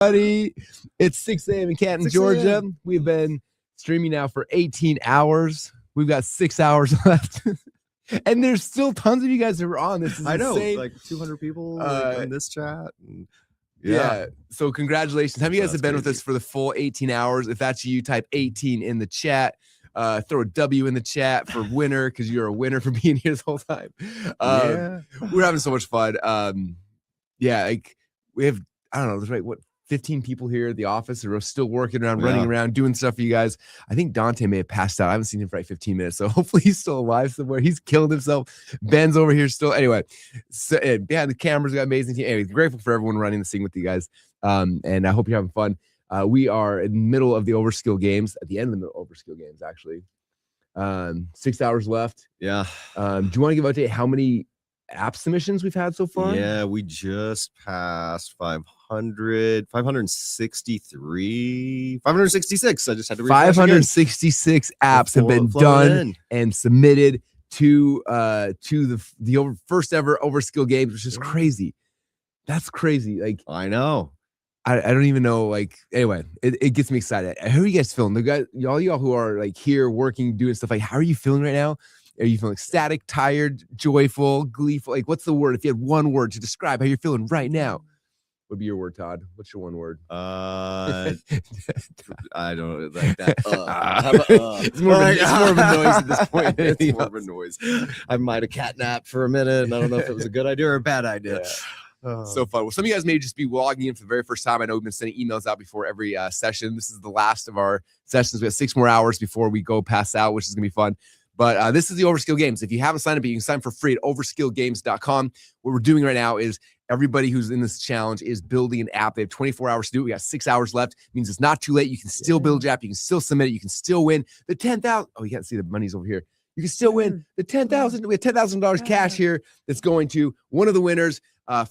Buddy, it's 6 a.m. in Canton, Georgia. We've been streaming now for 18 hours. We've got 6 hours left. And there's still tons of you guys that are on. This is insane. Like 200 people in this chat. Yeah. So congratulations. How many of you guys have been with us for the full 18 hours? If that's you, type 18 in the chat. Throw a W in the chat for winner, because you're a winner for being here this whole time. We're having so much fun. Like we have, I don't know, there's like 15 people here at the office who are still working around, running around, doing stuff for you guys. I think Dante may have passed out. I haven't seen him for like 15 minutes, so hopefully he's still alive somewhere. He's killing himself. Ben's over here still. Anyway, so behind the cameras, we got amazing team. Anyway, grateful for everyone running this thing with you guys, and I hope you're having fun. We are in the middle of the OverSkill Games, at the end of the OverSkill Games, actually. 6 hours left. Yeah. Do you want to give an update how many app submissions we've had so far? Yeah, we just passed 563, 566. I just had to 566 apps have been done and submitted to the first ever OverSkill Games, which is crazy. That's crazy. Like, I know. I don't even know. Like, anyway, it gets me excited. How are you guys feeling? The guys, y'all who are like here working, doing stuff, like, how are you feeling right now? Are you feeling ecstatic, tired, joyful, gleeful? Like, what's the word? If you had one word to describe how you're feeling right now, what would be your word, Todd? What's your one word? I don't like that. It's more of a noise at this point. It's more of a noise. I might have catnapped for a minute, and I don't know if it was a good idea or a bad idea. Yeah. So fun. Well, some of you guys may just be logging in for the very first time. I know we've been sending emails out before every session. This is the last of our sessions. We have 6 more hours before we go pass out, which is going to be fun. But this is the OverSkill Games. If you haven't signed up, you can sign for free at overskillgames.com. What we're doing right now is everybody who's in this challenge is building an app. They have 24 hours to do it. We got 6 hours left. It means it's not too late. You can still build your app. You can still submit it. You can still win the 10,000. Oh, you can't see the money's over here. You can still win the 10,000. We have $10,000 cash here that's going to one of the winners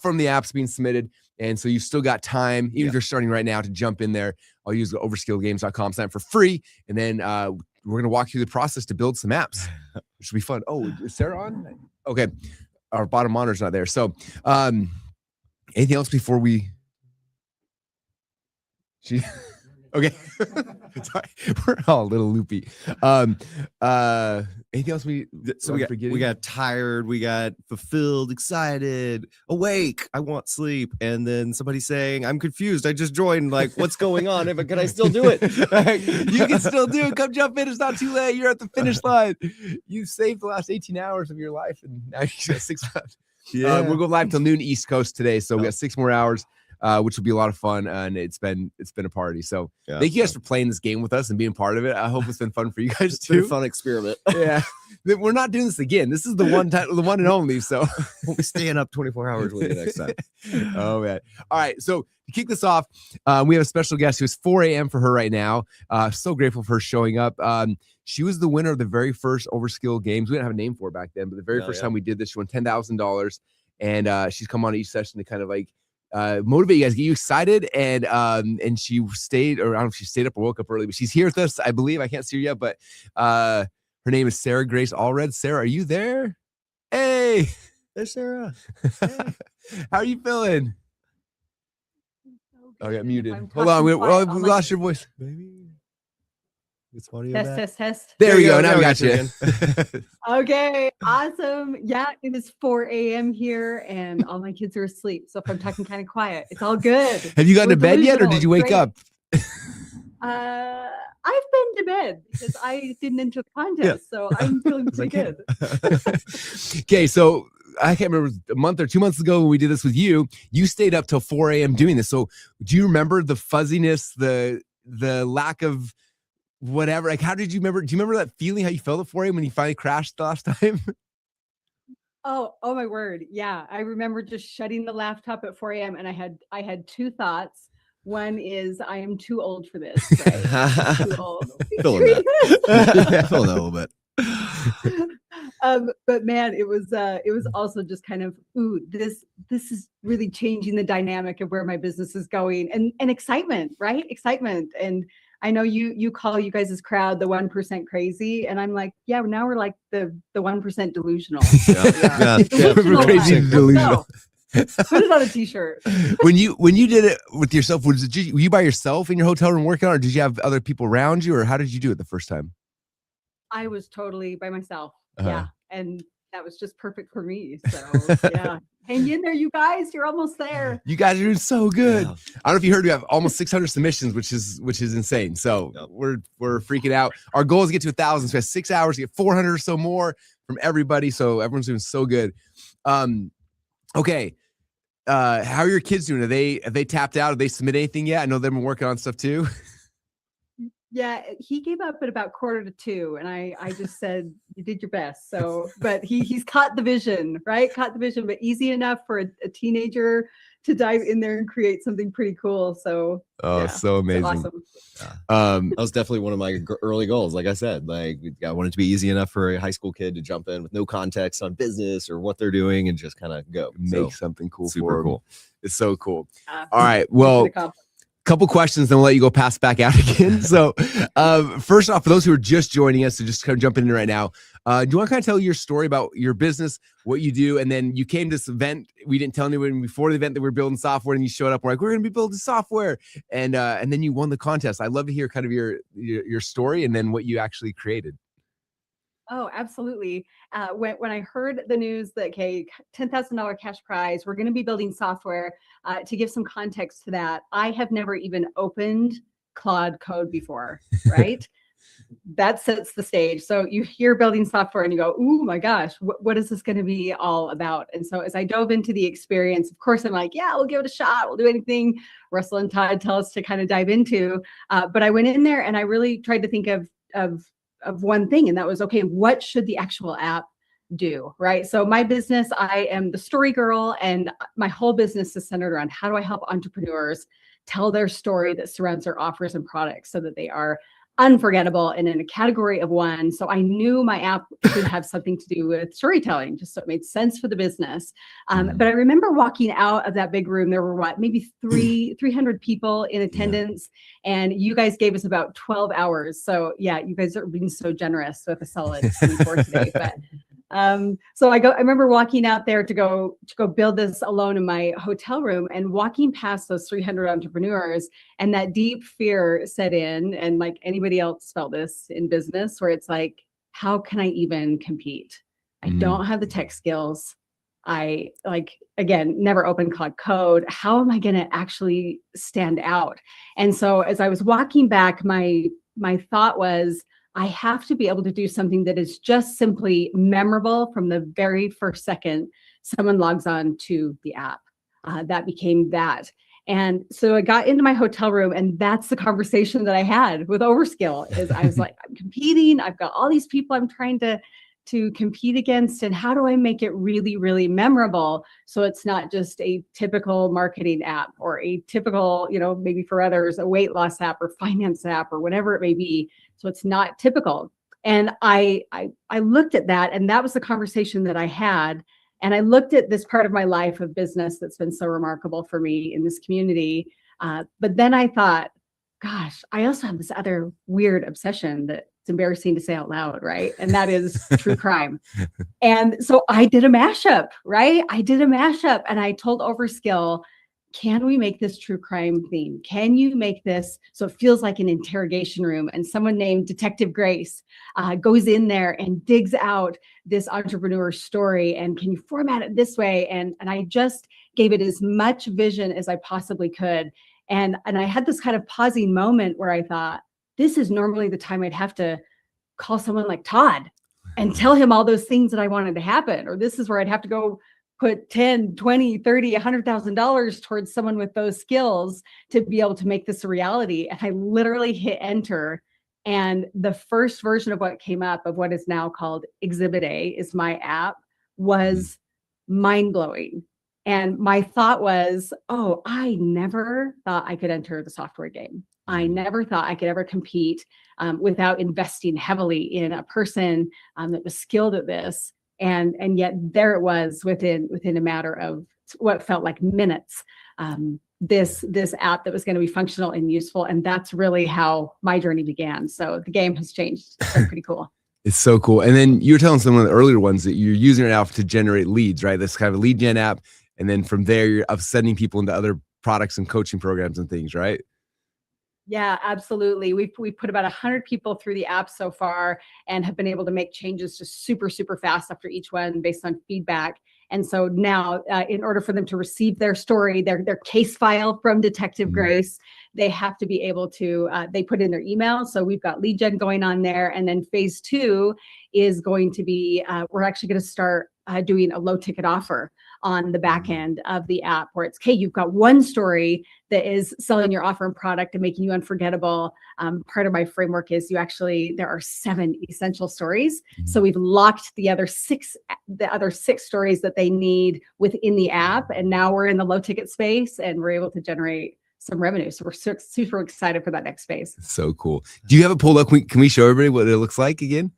from the apps being submitted. And so you've still got time, even if you're starting right now, to jump in there. I'll use the overskillgames.com, sign up for free. And then we're going to walk through the process to build some apps, which will be fun. Oh, is Sarah on? Okay. Our bottom monitor's not there. So anything else before we... Okay. Sorry. We're all a little loopy. Anything else we got tired, we got fulfilled, excited, awake, I want sleep, and then somebody saying, I'm confused, I just joined, like, what's going on? Can I still do it? You can still do it. Come jump in. It's not too late. You're at the finish line. You saved the last 18 hours of your life, and now you got 6 left. We'll go live till noon East Coast today, so we got 6 more hours. Which will be a lot of fun, and it's been a party. So thank you guys for playing this game with us and being part of it. I hope it's been fun for you guys too. It's been a fun experiment. Yeah, we're not doing this again. This is the one time, the one and only. So we'll be staying up 24 hours with you next time. Oh man! All right, so to kick this off, we have a special guest who is 4 a.m. for her right now. So grateful for her showing up. She was the winner of the very first OverSkill Games. We didn't have a name for it back then, but the very first time we did this, she won $10,000, and she's come on each session to kind of like motivate you guys, get you excited, and she stayed, or I don't know if she stayed up or woke up early, but she's here with us, I believe. I can't see her yet, but her name is Sarah Grace Allred. Sarah, are you there? Hey, there's Sarah. Hey. How are you feeling? I got muted. Hold on, we lost your voice. Maybe it's test. There we go. Now we got you. Okay, awesome. Yeah, it is 4 a.m. here, and all my kids are asleep. So if I'm talking kind of quiet, it's all good. Have you gotten to bed yet, or did you wake up? I've been to bed because I didn't enter the contest, so I'm feeling pretty good. Okay, so I can't remember, a month or 2 months ago when we did this with you, you stayed up till 4 a.m. doing this. So do you remember the fuzziness, the lack of whatever? Like, how did you remember? Do you remember that feeling, how you felt at 4 a.m. when you finally crashed the last time? Oh my word. Yeah. I remember just shutting the laptop at 4 a.m. and I had 2 thoughts. One is, I am too old for this. Right? Too old. Feeling that. Feeling that a little bit. But man, it was also just kind of, ooh, this is really changing the dynamic of where my business is going, and excitement, right? Excitement. And I know you call you guys' crowd the 1% crazy, and I'm like, yeah, now we're like the 1% delusional. Yeah. Crazy delusional. Put it on a t-shirt. When you did it with yourself, were you by yourself in your hotel room working on it, or did you have other people around you, or how did you do it the first time? I was totally by myself. Uh-huh. Yeah. And that was just perfect for me. So yeah. Hang in there, you guys. You're almost there. You guys are doing so good. Yeah. I don't know if you heard, we have almost 600 submissions, which is insane. So Yep. we're freaking out. Our goal is to get to 1,000. So we have 6 hours to get 400 or so more from everybody. So everyone's doing so good. Okay. How are your kids doing? Have they tapped out? Have they submit anything yet? I know they've been working on stuff too. Yeah, he gave up at about 1:45, and I just said, you did your best. So, but he's caught the vision, right? Caught the vision, but easy enough for a teenager to dive in there and create something pretty cool. So, Oh, yeah, so amazing. awesome. That was definitely one of my early goals. Like I said, like I want it to be easy enough for a high school kid to jump in with no context on business or what they're doing and just kind of go Make something cool. super cool. It's so cool. All right. Well, Well, couple questions, then we'll let you go pass back out again. So first off, for those who are just joining us, so just kind of jumping in right now, do you want to kind of tell your story about your business, what you do, and then you came to this event. We didn't tell anyone before the event that we were building software, and you showed up. We're like, we're going to be building software, and then you won the contest. I'd love to hear kind of your story and then what you actually created. Oh, absolutely. When I heard the news that, okay, $10,000 cash prize, we're going to be building software. To give some context to that, I have never even opened Claude Code before, right? That sets the stage. So you hear building software and you go, oh my gosh, what is this going to be all about? And so as I dove into the experience, of course, I'm like, yeah, we'll give it a shot. We'll do anything Russell and Todd tell us to kind of dive into. But I went in there and I really tried to think of one thing, and that was, okay, what should the actual app do, right? So my business, I am the story girl, and my whole business is centered around how do I help entrepreneurs tell their story that surrounds their offers and products so that they are unforgettable and in a category of one. So I knew my app should have something to do with storytelling, just so it made sense for the business. But I remember walking out of that big room, there were maybe 300 people in attendance, and you guys gave us about 12 hours. So yeah, you guys are being so generous with a solid 24 today. But so I remember walking out there to go build this alone in my hotel room, and walking past those 300 entrepreneurs, and that deep fear set in. And like anybody else felt this in business, where it's like, how can I even compete? I don't have the tech skills. I again, never opened Claude Code. How am I going to actually stand out? And so as I was walking back, my thought was, I have to be able to do something that is just simply memorable from the very first second someone logs on to the app. That became that. And so I got into my hotel room, and that's the conversation that I had with OverSkill. Is I was like, I'm competing. I've got all these people I'm trying to compete against, and how do I make it really, really memorable so it's not just a typical marketing app or a typical, maybe for others, a weight loss app or finance app or whatever it may be. So it's not typical. And I looked at that, and that was the conversation that I had. And I looked at this part of my life of business that's been so remarkable for me in this community. But then I thought, gosh, I also have this other weird obsession that it's embarrassing to say out loud, right? And that is true crime. And so I did a mashup, right? I did a mashup, and I told OverSkill, can we make this true crime theme? Can you make this so it feels like an interrogation room, and someone named Detective Grace goes in there and digs out this entrepreneur story, and can you format it this way? And I just gave it as much vision as I possibly could. And I had this kind of pausing moment where I thought, this is normally the time I'd have to call someone like Todd and tell him all those things that I wanted to happen. Or this is where I'd have to go put 10, 20, 30, $100,000 towards someone with those skills to be able to make this a reality. And I literally hit enter. And the first version of what came up, of what is now called Exhibit A, is my app, was mind-blowing. And my thought was, oh, I never thought I could enter the software game. I never thought I could ever compete without investing heavily in a person that was skilled at this. And yet there it was within a matter of what felt like minutes, this app that was going to be functional and useful. And that's really how my journey began. So the game has changed. It's been pretty cool. It's so cool. And then you were telling some of the earlier ones that you're using it now to generate leads, right? This kind of a lead gen app. and then from there you're sending people into other products and coaching programs and things, right? Yeah, absolutely. We've put about 100 people through the app so far and have been able to make changes just super, super fast after each one based on feedback. And so now, in order for them to receive their story, their case file from Detective Grace, they have to be able to, they put in their email. So we've got lead gen going on there. And then phase 2 is going to be, we're actually going to start doing a low ticket offer on the back end of the app where it's, okay, you've got one story that is selling your offer and product and making you unforgettable. Part of my framework is there are 7 essential stories. So we've locked the other 6 stories that they need within the app. And now we're in the low ticket space and we're able to generate some revenue. So we're super excited for that next phase. So cool. Do you have it pulled up? Can we show everybody what it looks like again?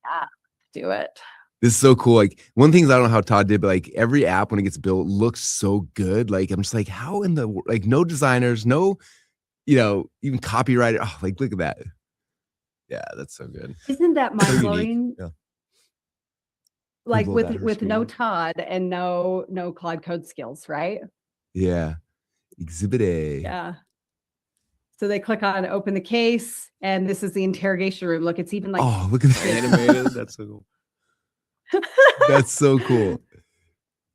Yeah, do it. This is so cool. Like one of the things I don't know how Todd did, but like every app when it gets built looks so good. Like I'm just like, how in the like no designers, no, even copywriter. Oh, like look at that. Yeah, that's so good. Isn't that mind blowing? Yeah. Like People that are with no screaming. Todd and no Claude Code skills, right? Yeah. Exhibit A. Yeah. So they click on open the case, and this is the interrogation room. Look, it's even like Oh, look at that. Animated. That's so cool. That's so cool.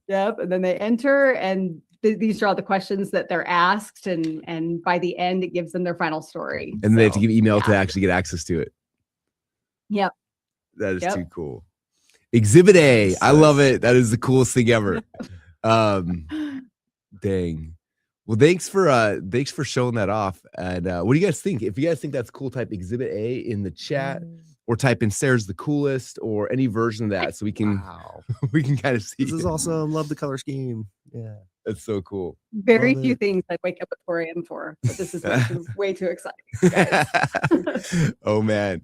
Yep. And then they enter, and these are all the questions that they're asked, and by the end, it gives them their final story. And then they have to So, give email to yeah. actually get access to it. Yep. That is Yep. too cool. Exhibit A. I love it. That is the coolest thing ever. Dang. Well, thanks for showing that off. And what do you guys think? If you guys think that's cool, type Exhibit A in the chat, or type in Sarah's the coolest, or any version of that, so we can we can kind of see. This is awesome. Love the color scheme. Yeah. That's so cool. Very Love few it. things I wake up at 4 a.m. for, but this is way too exciting, guys. Oh man,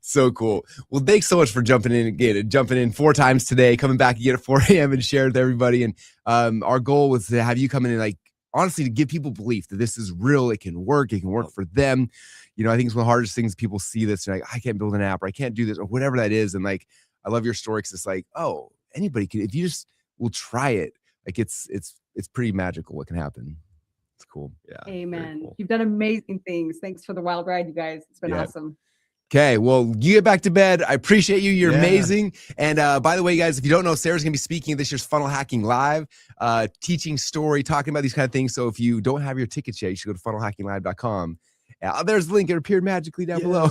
so cool. Well, thanks so much for jumping in 4 times today, coming back again at 4 a.m. and share with everybody. And our goal was to have you come in and, like, honestly, to give people belief that this is real. It can work for them. I think it's one of the hardest things people see this, and like, I can't build an app, or I can't do this, or whatever that is. And like, I love your story because it's like, oh, anybody can, if you just will try it. Like it's pretty magical what can happen. It's cool. Yeah. Amen. Cool. You've done amazing things. Thanks for the wild ride, you guys. It's been awesome. Okay, well, you get back to bed. I appreciate you. You're Yeah. amazing. And by the way, guys, if you don't know, Sarah's going to be speaking at this year's Funnel Hacking Live, teaching story, talking about these kind of things. So if you don't have your tickets yet, you should go to funnelhackinglive.com. There's the link. It appeared magically down below.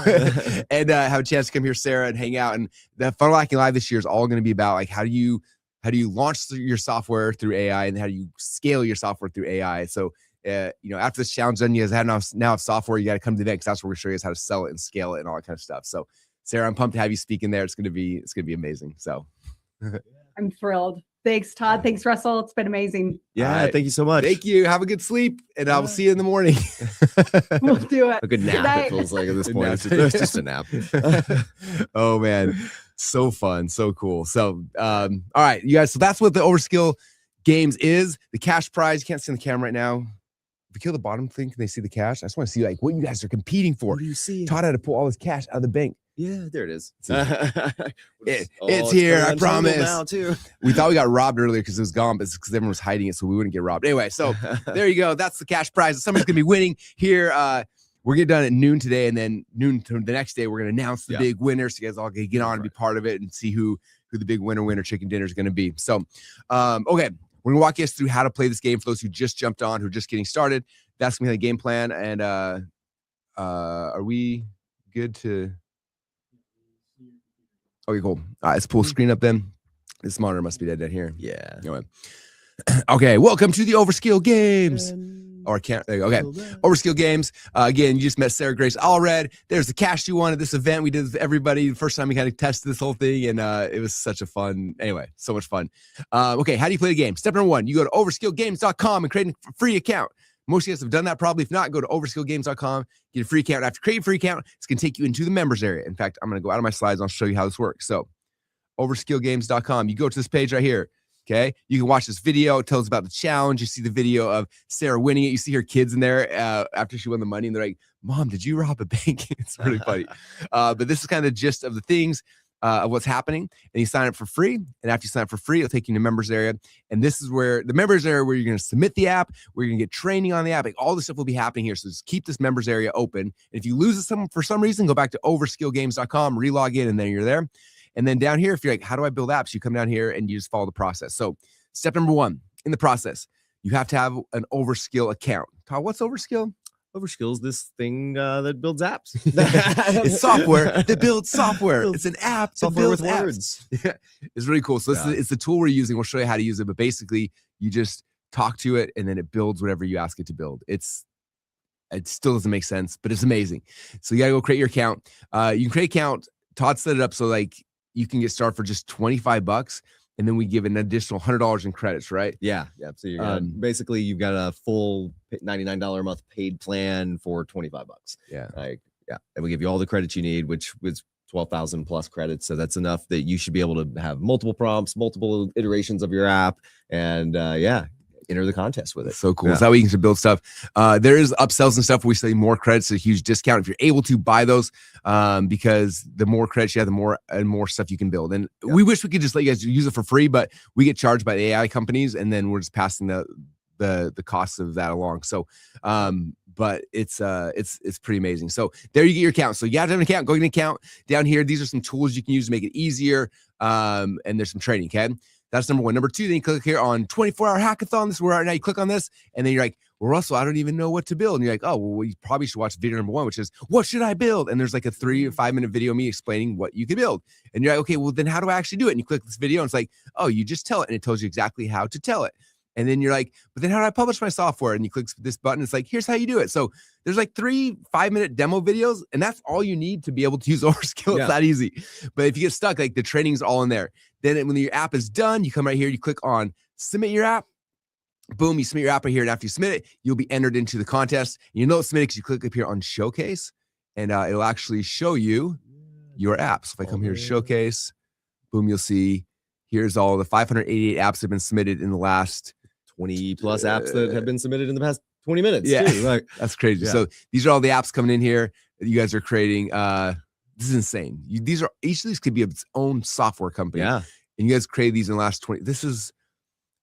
And have a chance to come here, Sarah, and hang out. And the Funnel Hacking Live this year is all going to be about, like, how do you launch your software through AI, and how do you scale your software through AI? So after this challenge done, you guys now have software. You got to come to the event, because that's where we're show you guys how to sell it and scale it and all that kind of stuff. So, Sarah, I'm pumped to have you speak in there. It's gonna be amazing. So, I'm thrilled. Thanks, Todd. Thanks, Russell. It's been amazing. Yeah. All right. Thank you so much. thank you. Have a good sleep, and I will see you in the morning. We'll do it. A good nap, night. it feels like at this Good point. nap. It's just a nap. Oh man, so fun, so cool. So, all right, you guys. So that's what the OverSkill Games is. The cash prize. You can't see on the camera right now. If we kill the bottom thing, can they see the cash? I just want to see, like, what you guys are competing for. What do you see? Todd had to pull all his cash out of the bank. Yeah, there it is. It's here, I promise. Now too. We thought we got robbed earlier because it was gone, but it's because everyone was hiding it, so we wouldn't get robbed. Anyway, so there you go. That's the cash prize. Somebody's gonna be winning here. We're getting done at noon today, and then noon to the next day, we're gonna announce the big winner, so you guys all can get on and be part of it and see who the big winner chicken dinner is gonna be. So, okay, we're gonna walk you guys through how to play this game for those who just jumped on, who are just getting started. That's gonna be the game plan. And are we good to? Okay, cool. All right, let's pull screen up then. This monitor must be dead here. Yeah. Anyway. Okay, welcome to the OverSkill Games. Or I can't. There you go. Okay, OverSkill Games. Again, you just met Sarah Grace Allred. There's the cash you won at this event we did with everybody. The first time we kind of tested this whole thing, and it was such a fun. Anyway, so much fun. Okay, how do you play the game? Step number 1: you go to overskillgames.com and create a free account. Most of you guys have done that probably. If not, go to overskillgames.com, get a free account. After creating a free account, it's going to take you into the members area. In fact, I'm going to go out of my slides and I'll show you how this works. So, overskillgames.com. You go to this page right here. Okay. You can watch this video. It tells us about the challenge. You see the video of Sarah winning it. You see her kids in there after she won the money, and they're like, "Mom, did you rob a bank?" It's really funny. But this is kind of the gist of the things. of what's happening, and you sign up for free. And after you sign up for free, it'll take you to members area. And this is where the members area where you're going to submit the app, where you're going to get training on the app. Like all this stuff will be happening here. So just keep this members area open. And if you lose it for some reason, go back to overskillgames.com, relog in, and then you're there. And then down here, if you're like, how do I build apps? You come down here and you just follow the process. So step number 1 in the process, you have to have an OverSkill account. Todd, what's OverSkill? OverSkill is this thing that builds apps. It's software that builds software. It's an app that Software builds with apps. words. Yeah, it's really cool. So it's the tool we're using. We'll show you how to use it, but basically you just talk to it and then it builds whatever you ask it to build. It still doesn't make sense, but it's amazing. So you gotta go create your account. You can create an account. Todd set it up so like you can get started for just $25, and then we give an additional $100 in credits, right? Yeah. So you're basically you've got a full $99 a month paid plan for $25. Yeah. And we give you all the credits you need, which was 12,000 plus credits. So that's enough that you should be able to have multiple prompts, multiple iterations of your app, and enter the contest with it. So cool. Is that way you can build stuff? There is upsells and stuff where we say more credits, a huge discount if you're able to buy those, because the more credits you have, the more stuff you can build. And we wish we could just let you guys use it for free, but we get charged by the AI companies, and then we're just passing the costs of that along. So, but it's pretty amazing. So there you get your account. So you have to have an account. Go get an account. Down here, these are some tools you can use to make it easier. And there's some training. Okay. That's number 1. Number 2, then you click here on 24-hour hackathon. This is where right now you click on this, and then you're like, well, Russell, I don't even know what to build. And you're like, oh, well, you probably should watch video number 1, which is what should I build? And there's like a 3 or 5 minute video of me explaining what you can build. And you're like, okay, well, then how do I actually do it? And you click this video, and it's like, oh, you just tell it, and it tells you exactly how to tell it. And then you're like, but then how do I publish my software? And you click this button. It's like, here's how you do it. So there's like 3 5-minute demo videos, and that's all you need to be able to use OverSkill. It's that easy. But if you get stuck, like the training's all in there. Then when your app is done, you come right here, you click on submit your app. Boom, you submit your app right here. And after you submit it, you'll be entered into the contest. You know it's submitted because you click up here on showcase, and it'll actually show you your app. So if I come here to showcase, boom, you'll see here's all the 588 apps that have been submitted in the last 20 plus apps that have been submitted in the past 20 minutes. Yeah, too. Like, that's crazy. Yeah. So these are all the apps coming in here that you guys are creating. This is insane. Each of these could be its own software company. Yeah. And you guys created these in the last 20. This is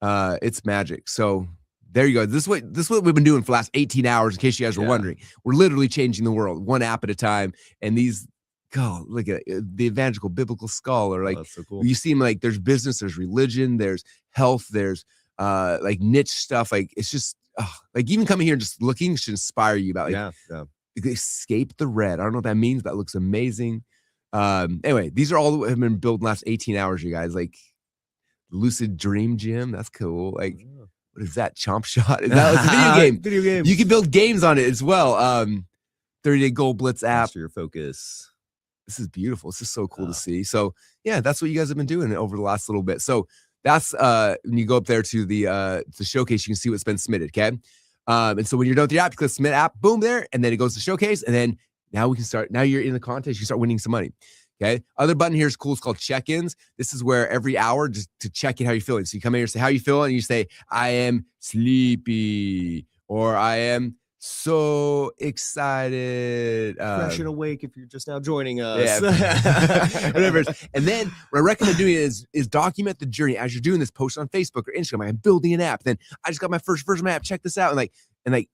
it's magic. So there you go. This is what we've been doing for the last 18 hours, in case you guys were wondering. We're literally changing the world one app at a time. And these, look at the evangelical biblical scholar. Like, that's so cool. You see them, like there's business, there's religion, there's health, there's like niche stuff. Like it's just like even coming here and just looking should inspire you about like escape the red. I don't know what that means, but it looks amazing. Anyway, these are all that have been built in the last 18 hours, you guys. Like Lucid Dream Gym, that's cool. Like what is that? Chomp Shot? Is that a video game? Video game. You can build games on it as well. 30-day goal blitz app. For your focus. This is beautiful. This is so cool to see. So yeah, that's what you guys have been doing over the last little bit. So that's when you go up there to the showcase, you can see what's been submitted. Okay. And so when you're done with your app, you click submit app, boom, there, and then it goes to showcase, and then now we can start. Now you're in the contest, you start winning some money. Okay. Other button here is cool. It's called check-ins. This is where every hour just to check in how you're feeling. So you come in here and say how you feeling, and you say, I am sleepy, or I am so excited. Fresh and awake if you're just now joining us. Yeah. Whatever. And then what I recommend doing is document the journey as you're doing this. Post on Facebook or Instagram. Like, I'm building an app. Then I just got my first version of my app. Check this out. And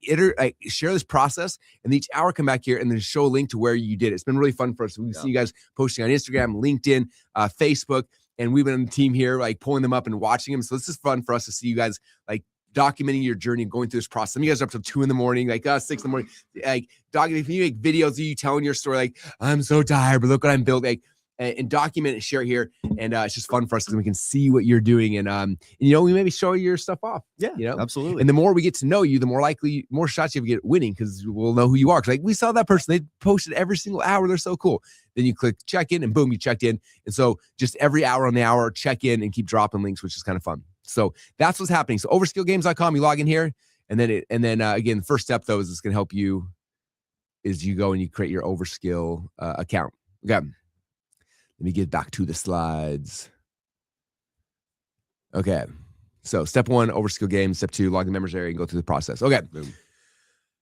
share this process, and each hour come back here and then show a link to where you did it. It's been really fun for us. We've seen you guys posting on Instagram, LinkedIn, Facebook, and we've been on the team here, like pulling them up and watching them. So this is fun for us to see you guys like documenting your journey and going through this process. Some of you guys are up till 2 a.m, like 6 a.m, like documenting. If you make videos of you telling your story, like I'm so tired, but look what I'm building. Like, and document and share here, and it's just fun for us because we can see what you're doing, and we maybe show your stuff off. Yeah, absolutely. And the more we get to know you, the more shots you have to get winning, because we'll know who you are. Like we saw that person, they posted every single hour, they're so cool. Then you click check in, and boom, you checked in. And so just every hour on the hour, check in and keep dropping links, which is kind of fun. So that's what's happening. So overskillgames.com, you log in here, and then again, the first step though is it's going to help you is you go and you create your OverSkill account. Okay. Let me get back to the slides. Okay. So step 1, OverSkill Games. Step 2, log the members area and go through the process. Okay.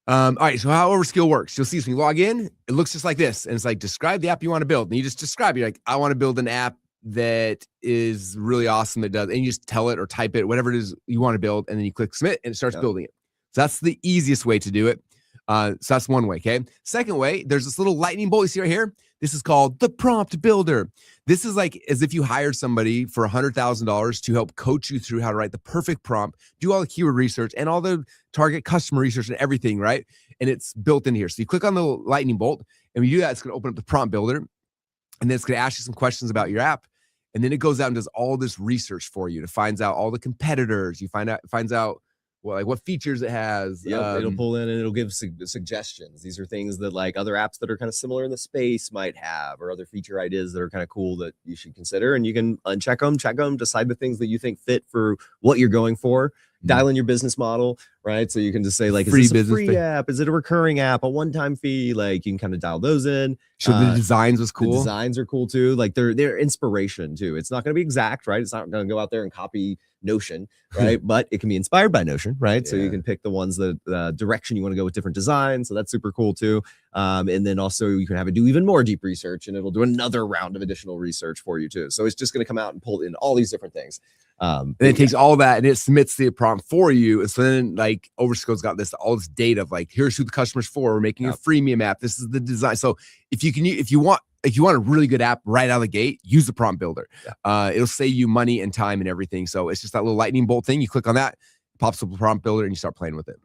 All right, so how OverSkill works, you'll see this when you log in, it looks just like this. And it's like, describe the app you want to build. And you just describe, you're like, I want to build an app that is really awesome. It does, and you just tell it or type it, whatever it is you want to build. And then you click submit and it starts building it. So that's the easiest way to do it. So that's one way. Okay. Second way, there's this little lightning bolt you see right here. This is called the prompt builder. This is like as if you hired somebody for $100,000 to help coach you through how to write the perfect prompt, do all the keyword research and all the target customer research and everything, right? And it's built in here. So you click on the lightning bolt, and when you do that, it's going to open up the prompt builder, and then it's going to ask you some questions about your app. And then it goes out and does all this research for you to find out all the competitors. You finds out what features it has. It'll pull in and it'll give suggestions. These are things that like other apps that are kind of similar in the space might have, or other feature ideas that are kind of cool that you should consider. And you can uncheck them, check them, decide the things that you think fit for what you're going for. Dial in your business model, right? So you can just say like, is this a free app? Is it a recurring app? A one-time fee? Like you can kind of dial those in. So the designs was cool. The designs are cool too. Like they're inspiration too. It's not going to be exact, right? It's not going to go out there and copy Notion, right? But it can be inspired by Notion, right? So you can pick the ones that direction you want to go with different designs. So that's super cool too. And then also you can have it do even more deep research, and it'll do another round of additional research for you too. So it's just going to come out and pull in all these different things. And it takes all that and it submits the prompt for you. And so then like OverSkill's got all this data of like, here's who the customer's for. We're making a freemium app. This is the design. So if you want a really good app right out of the gate, use the prompt builder. It'll save you money and time and everything. So it's just that little lightning bolt thing. You click on that, pops up the prompt builder, and you start playing with it.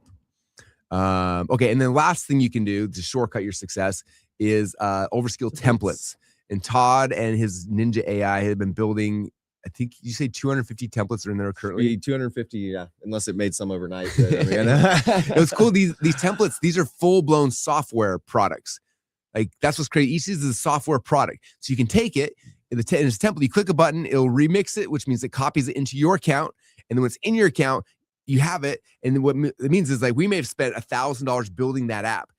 Okay. And then last thing you can do to shortcut your success is OverSkill templates. And Todd and his Ninja AI have been building, I think you say 250 templates are in there currently. 250, yeah, unless it made some overnight. It's cool. These templates, these are full-blown software products. Like that's what's crazy. Each is a software product. So you can take it in its template, you click a button, it'll remix it, which means it copies it into your account. And then when it's in your account, you have it. And then what it means is like we may have spent $1,000 building that app.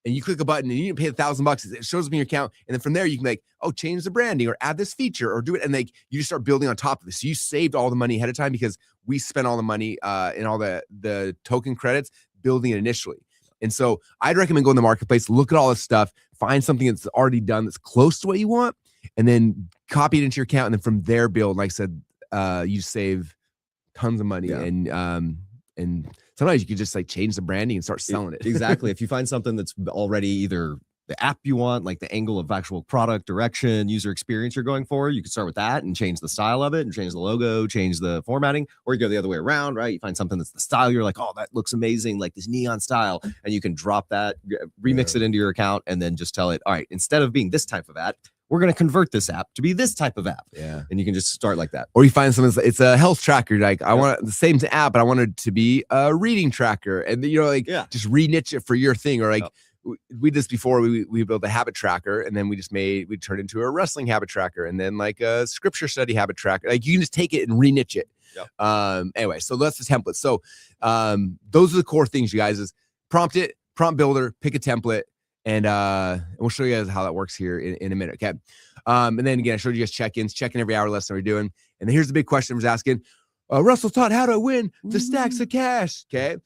And you click a button and you didn't pay $1,000. It shows up in your account. And then from there, you can like, change the branding or add this feature or do it. And like, you just start building on top of this. So you saved all the money ahead of time because we spent all the money and all the token credits building it initially. And so I'd recommend going to the marketplace, look at all this stuff, find something that's already done that's close to what you want, and then copy it into your account. And then from there, build. Like I said, you save tons of money. And sometimes you could just like change the branding and start selling it. Exactly. If you find something that's already either the app you want, like the angle of actual product direction, user experience you're going for, you can start with that and change the style of it and change the logo, change the formatting, or you go the other way around, right? You find something that's the style you're like, oh, that looks amazing, like this neon style, and you can drop that, remix it into your account, and then just tell it, all right, instead of being this type of app, we're going to convert this app to be this type of app. Yeah. And you can just start like that. Or you find something, it's a health tracker. Like I want the same app, but I want it to be a reading tracker. And just re-niche it for your thing. Or like we did this before, we built a habit tracker, and then we turned into a wrestling habit tracker, and then like a scripture study habit tracker. Like you can just take it and re-niche it. Anyway, so that's the template. So those are the core things, you guys, is prompt builder, pick a template. And we'll show you guys how that works here in a minute, okay? And then again, I showed you guys check-ins, checking every hour lesson we're doing. And then here's the big question I was asking. Russell Todd, how do I win the stacks of cash? Okay,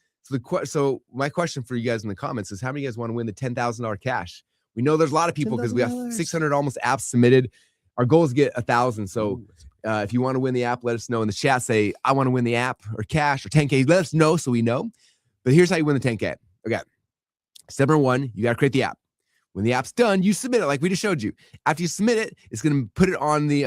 so my question for you guys in the comments is, how many of you guys want to win the $10,000 cash? We know there's a lot of people because we have 600 almost apps submitted. Our goal is to get 1,000. So if you want to win the app, let us know in the chat. Say, I want to win the app or cash or 10K. Let us know so we know. But here's how you win the 10K. Okay. Step number one, you got to create the app. When the app's done, you submit it like we just showed you. After you submit it, it's going to put it on the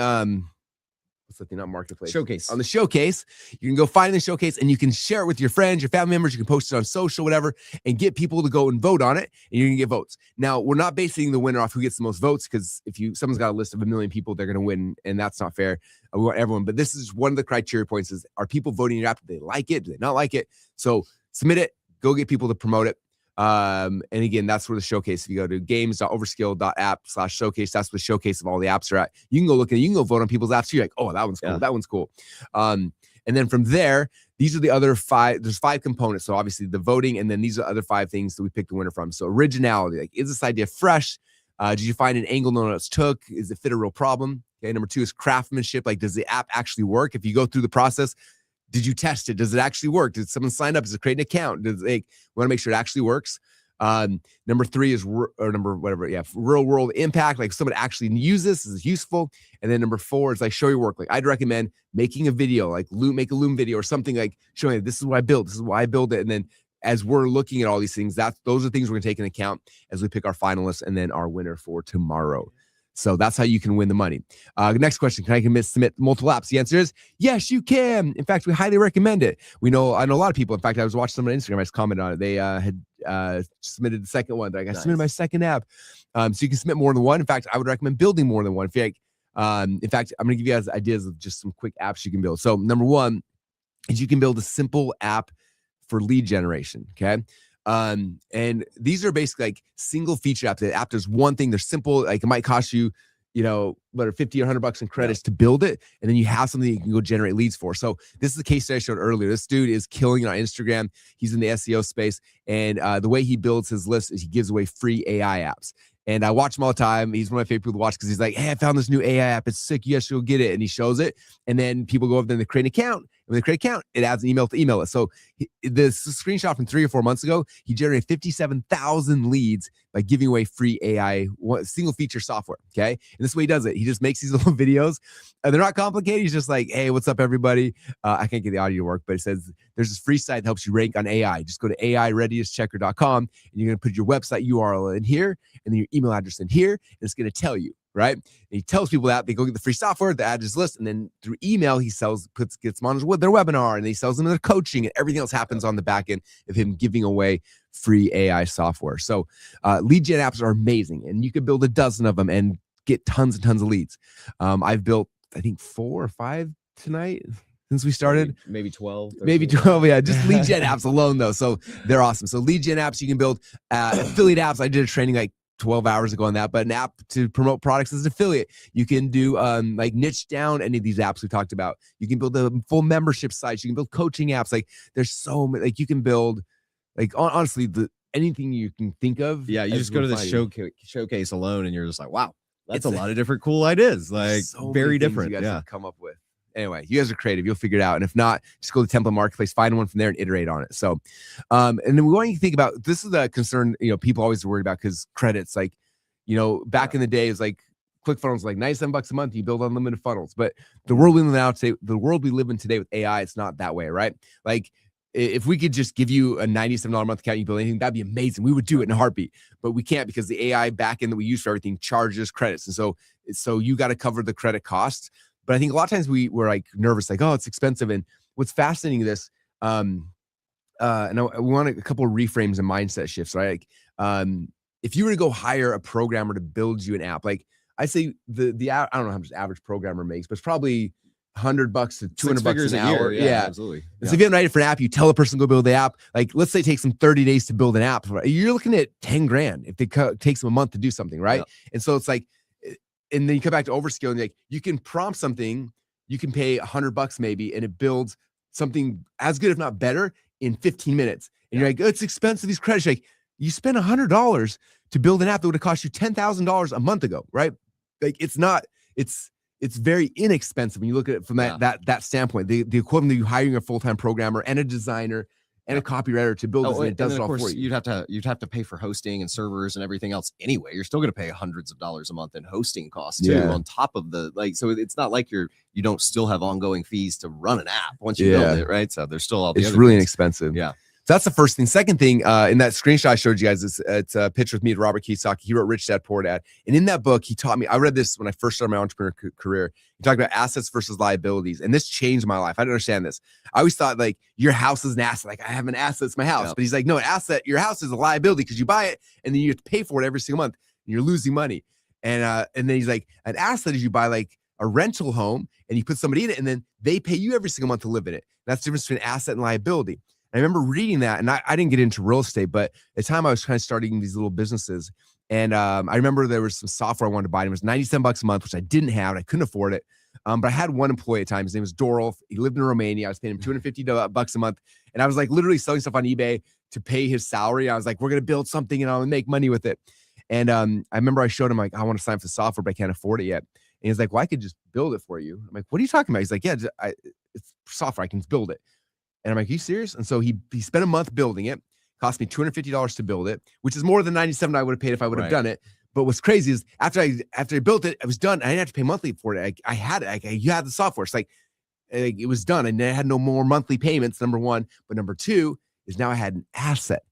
what's that thing? Not marketplace. Showcase. On the showcase. You can go find the showcase and you can share it with your friends, your family members. You can post it on social, whatever, and get people to go and vote on it. And you're going to get votes. Now, we're not basing the winner off who gets the most votes, because if someone's got a list of 1 million people, they're going to win, and that's not fair. We want everyone. But this is one of the criteria points: is are people voting your app? Do they like it? Do they not like it? So submit it. Go get people to promote it. And again, that's where the showcase, if you go to games.overskill.app/showcase, that's where the showcase of all the apps are at. You can go look and you can go vote on people's apps. You're like, oh, that one's cool. That one's cool. And then from there, these are the other 5. There's 5 components. So obviously the voting, and then these are other 5 things that we pick the winner from. So originality, like, is this idea fresh? Did you find an angle no one else took? Is it fit a real problem? Okay. Number 2 is craftsmanship. Like, does the app actually work? If you go through the process, did you test it? Does it actually work? Did someone sign up? Does it create an account? We want to make sure it actually works. Number 3 is real world impact. Like someone actually use this is useful. And then number 4 is like show your work. Like I'd recommend making a video, like make a Loom video or something like showing this is what I built. This is why I build it. And then as we're looking at all these things, those are things we're gonna take into account as we pick our finalists and then our winner for tomorrow. So that's how you can win the money. Next question, can I submit multiple apps? The answer is yes, you can. In fact, we highly recommend it. I know a lot of people. In fact, I was watching someone on Instagram, I just commented on it. They had submitted the second one. Like, I submitted my second app. So you can submit more than one. In fact, I would recommend building more than one. In fact, I'm going to give you guys ideas of just some quick apps you can build. So number 1 is you can build a simple app for lead generation. Okay. And these are basically like single feature apps. The app does one thing. They're simple. Like it might cost you, what are 50 or $100 in credits to build it. And then you have something you can go generate leads for. So this is the case that I showed earlier. This dude is killing it on Instagram. He's in the SEO space. And the way he builds his list is he gives away free AI apps. And I watch him all the time. He's one of my favorite people to watch because he's like, hey, I found this new AI app. It's sick. You guys should go get it. And he shows it. And then people go over there and they create an account. And when they create an account, it adds an email to email it. So this screenshot from 3 or 4 months ago, he generated 57,000 leads by giving away free AI single feature software. Okay. And this is the way he does it. He just makes these little videos. They're not complicated. He's just like, hey, what's up, everybody? I can't get the audio to work, but it says there's this free site that helps you rank on AI. Just go to aireadiestechecker.com and you're going to put your website URL in here and then your email address in here. And it's going to tell you, right? And he tells people that they go get the free software, the add his list, and then through email, he gets them on their webinar and he sells them their coaching and everything else happens on the back end of him giving away free AI software. So lead gen apps are amazing and you can build a dozen of them and get tons and tons of leads. I've built, I think 4 or 5 tonight since we started. Maybe 12. Maybe 12, yeah. Just lead gen apps alone though. So they're awesome. So lead gen apps, you can build affiliate apps. I did a training like 12 hours ago on that, but an app to promote products as an affiliate. You can do like niche down any of these apps we talked about. You can build a full membership sites. You can build coaching apps. Like there's so many, like you can build like honestly, anything you can think of. Yeah. You just go to the showcase alone and you're just like, wow, that's a lot of different cool ideas. Like so very different. You guys have come up with. Anyway, you guys are creative. You'll figure it out. And if not, just go to Template Marketplace, find one from there and iterate on it. So, and then we want you to think about, this is a concern, people always worried about because credits, like, back in the day, it's like ClickFunnels, like $97 a month, you build unlimited funnels. But the world we live in today with AI, it's not that way, right? Like if we could just give you a $97 a month account, you build anything, that'd be amazing. We would do it in a heartbeat, but we can't because the AI backend that we use for everything charges credits. And so you got to cover the credit costs. But I think a lot of times we're like nervous, like, oh, it's expensive. And what's fascinating is this, and we want a couple of reframes and mindset shifts, right? Like, if you were to go hire a programmer to build you an app, like I say the I don't know how much the average programmer makes, but it's probably $100 to $200 an hour. Yeah, absolutely. And so if you have an idea for an app, you tell a person to go build the app. Like, let's say it takes them 30 days to build an app. You're looking at 10 grand if it takes them a month to do something, right? Yep. And so it's like, and then you come back to OverSkill and like you can prompt something, you can pay $100 maybe, and it builds something as good, if not better, in 15 minutes. And you're like, oh, it's expensive, these credits. You're like, you spent $100 to build an app that would have cost you $10,000 a month ago, right? Like it's very inexpensive when you look at it from that standpoint. The equivalent of you hiring a full-time programmer and a designer and a copywriter to build this, and it does it all for you. You'd have to pay for hosting and servers and everything else anyway. You're still going to pay hundreds of dollars a month in hosting costs too, on top of so it's not like you don't still have ongoing fees to run an app once you build it, right? So there's still all the it's other really things. inexpensive. Yeah. So that's the first thing. Second thing, in that screenshot I showed you guys, it's a picture with me, Robert Kiyosaki. He wrote Rich Dad Poor Dad. And in that book, he taught me, I read this when I first started my entrepreneur career. He talked about assets versus liabilities. And this changed my life. I didn't understand this. I always thought like your house is an asset. Like I have an asset, it's my house. But he's like, no, an asset, your house is a liability because you buy it and then you have to pay for it every single month and you're losing money. And then he's like, an asset is you buy like a rental home and you put somebody in it and then they pay you every single month to live in it. That's the difference between asset and liability. I remember reading that, and I didn't get into real estate, but at the time I was kind of starting these little businesses. And I remember there was some software I wanted to buy. And it was $97 a month, which I didn't have, and I couldn't afford it. But I had one employee at the time. His name was Dorolf. He lived in Romania. I was paying him $250 a month. And I was like literally selling stuff on eBay to pay his salary. I was like, we're going to build something and I'll make money with it. And I remember I showed him like, I want to sign up for the software, but I can't afford it yet. And he's like, well, I could just build it for you. I'm like, what are you talking about? He's like, yeah, it's software. I can build it. And I'm like, are you serious? And so he spent a month building it. Cost me $250 to build it, which is more than $97 I would have paid if I would have Right. done it. But what's crazy is after I built it, I was done. I didn't have to pay monthly for it. I had it. You had the software. It's like it was done, and I had no more monthly payments. Number one, but number two is now I had an asset.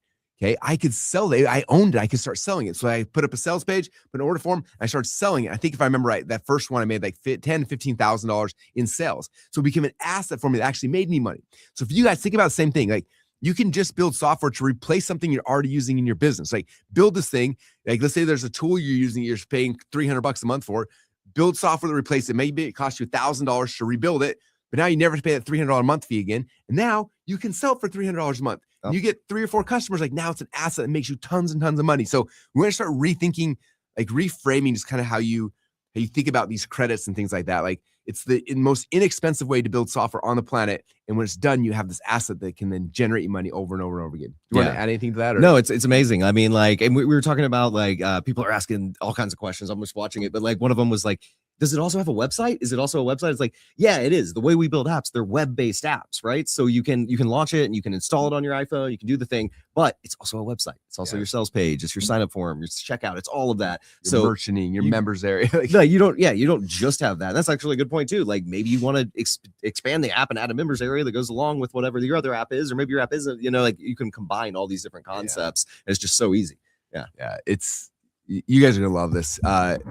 Okay, I could sell it. I owned it. I could start selling it. So I put up a sales page, put an order form, and I started selling it. I think if I remember right, that first one I made like $10,000-$15,000 in sales. So it became an asset for me that actually made me money. So if you guys think about the same thing, like you can just build software to replace something you're already using in your business. Like build this thing. Like let's say there's a tool you're using, you're paying $300 a month for. Build software to replace it. Maybe it costs you $1,000 to rebuild it, but now you never have to pay that $300 a month fee again. And now you can sell it for $300 a month. Yep. You get 3 or 4 customers. Like now it's an asset that makes you tons and tons of money. So we're going to start rethinking, like reframing just kind of how you think about these credits and things like that. Like it's the most inexpensive way to build software on the planet. And when it's done, you have this asset that can then generate you money over and over and over again. Do you want to add anything to that? Or? No, it's amazing. I mean, like, and we were talking about like people are asking all kinds of questions. I'm just watching it, but like one of them was like, does it also have a website? Is it also a website? It's like, yeah, it is. The way we build apps, they're web-based apps, right? So you can launch it and you can install it on your iPhone. You can do the thing, but it's also a website. It's also your sales page. It's your sign up form, your checkout. It's all of that. Your merchanting, your members area. No, you don't just have that. That's actually a good point too. Like maybe you want to expand the app and add a members area that goes along with whatever your other app is, or maybe your app isn't. Like you can combine all these different concepts. And it's just so easy. Yeah. You guys are gonna love this.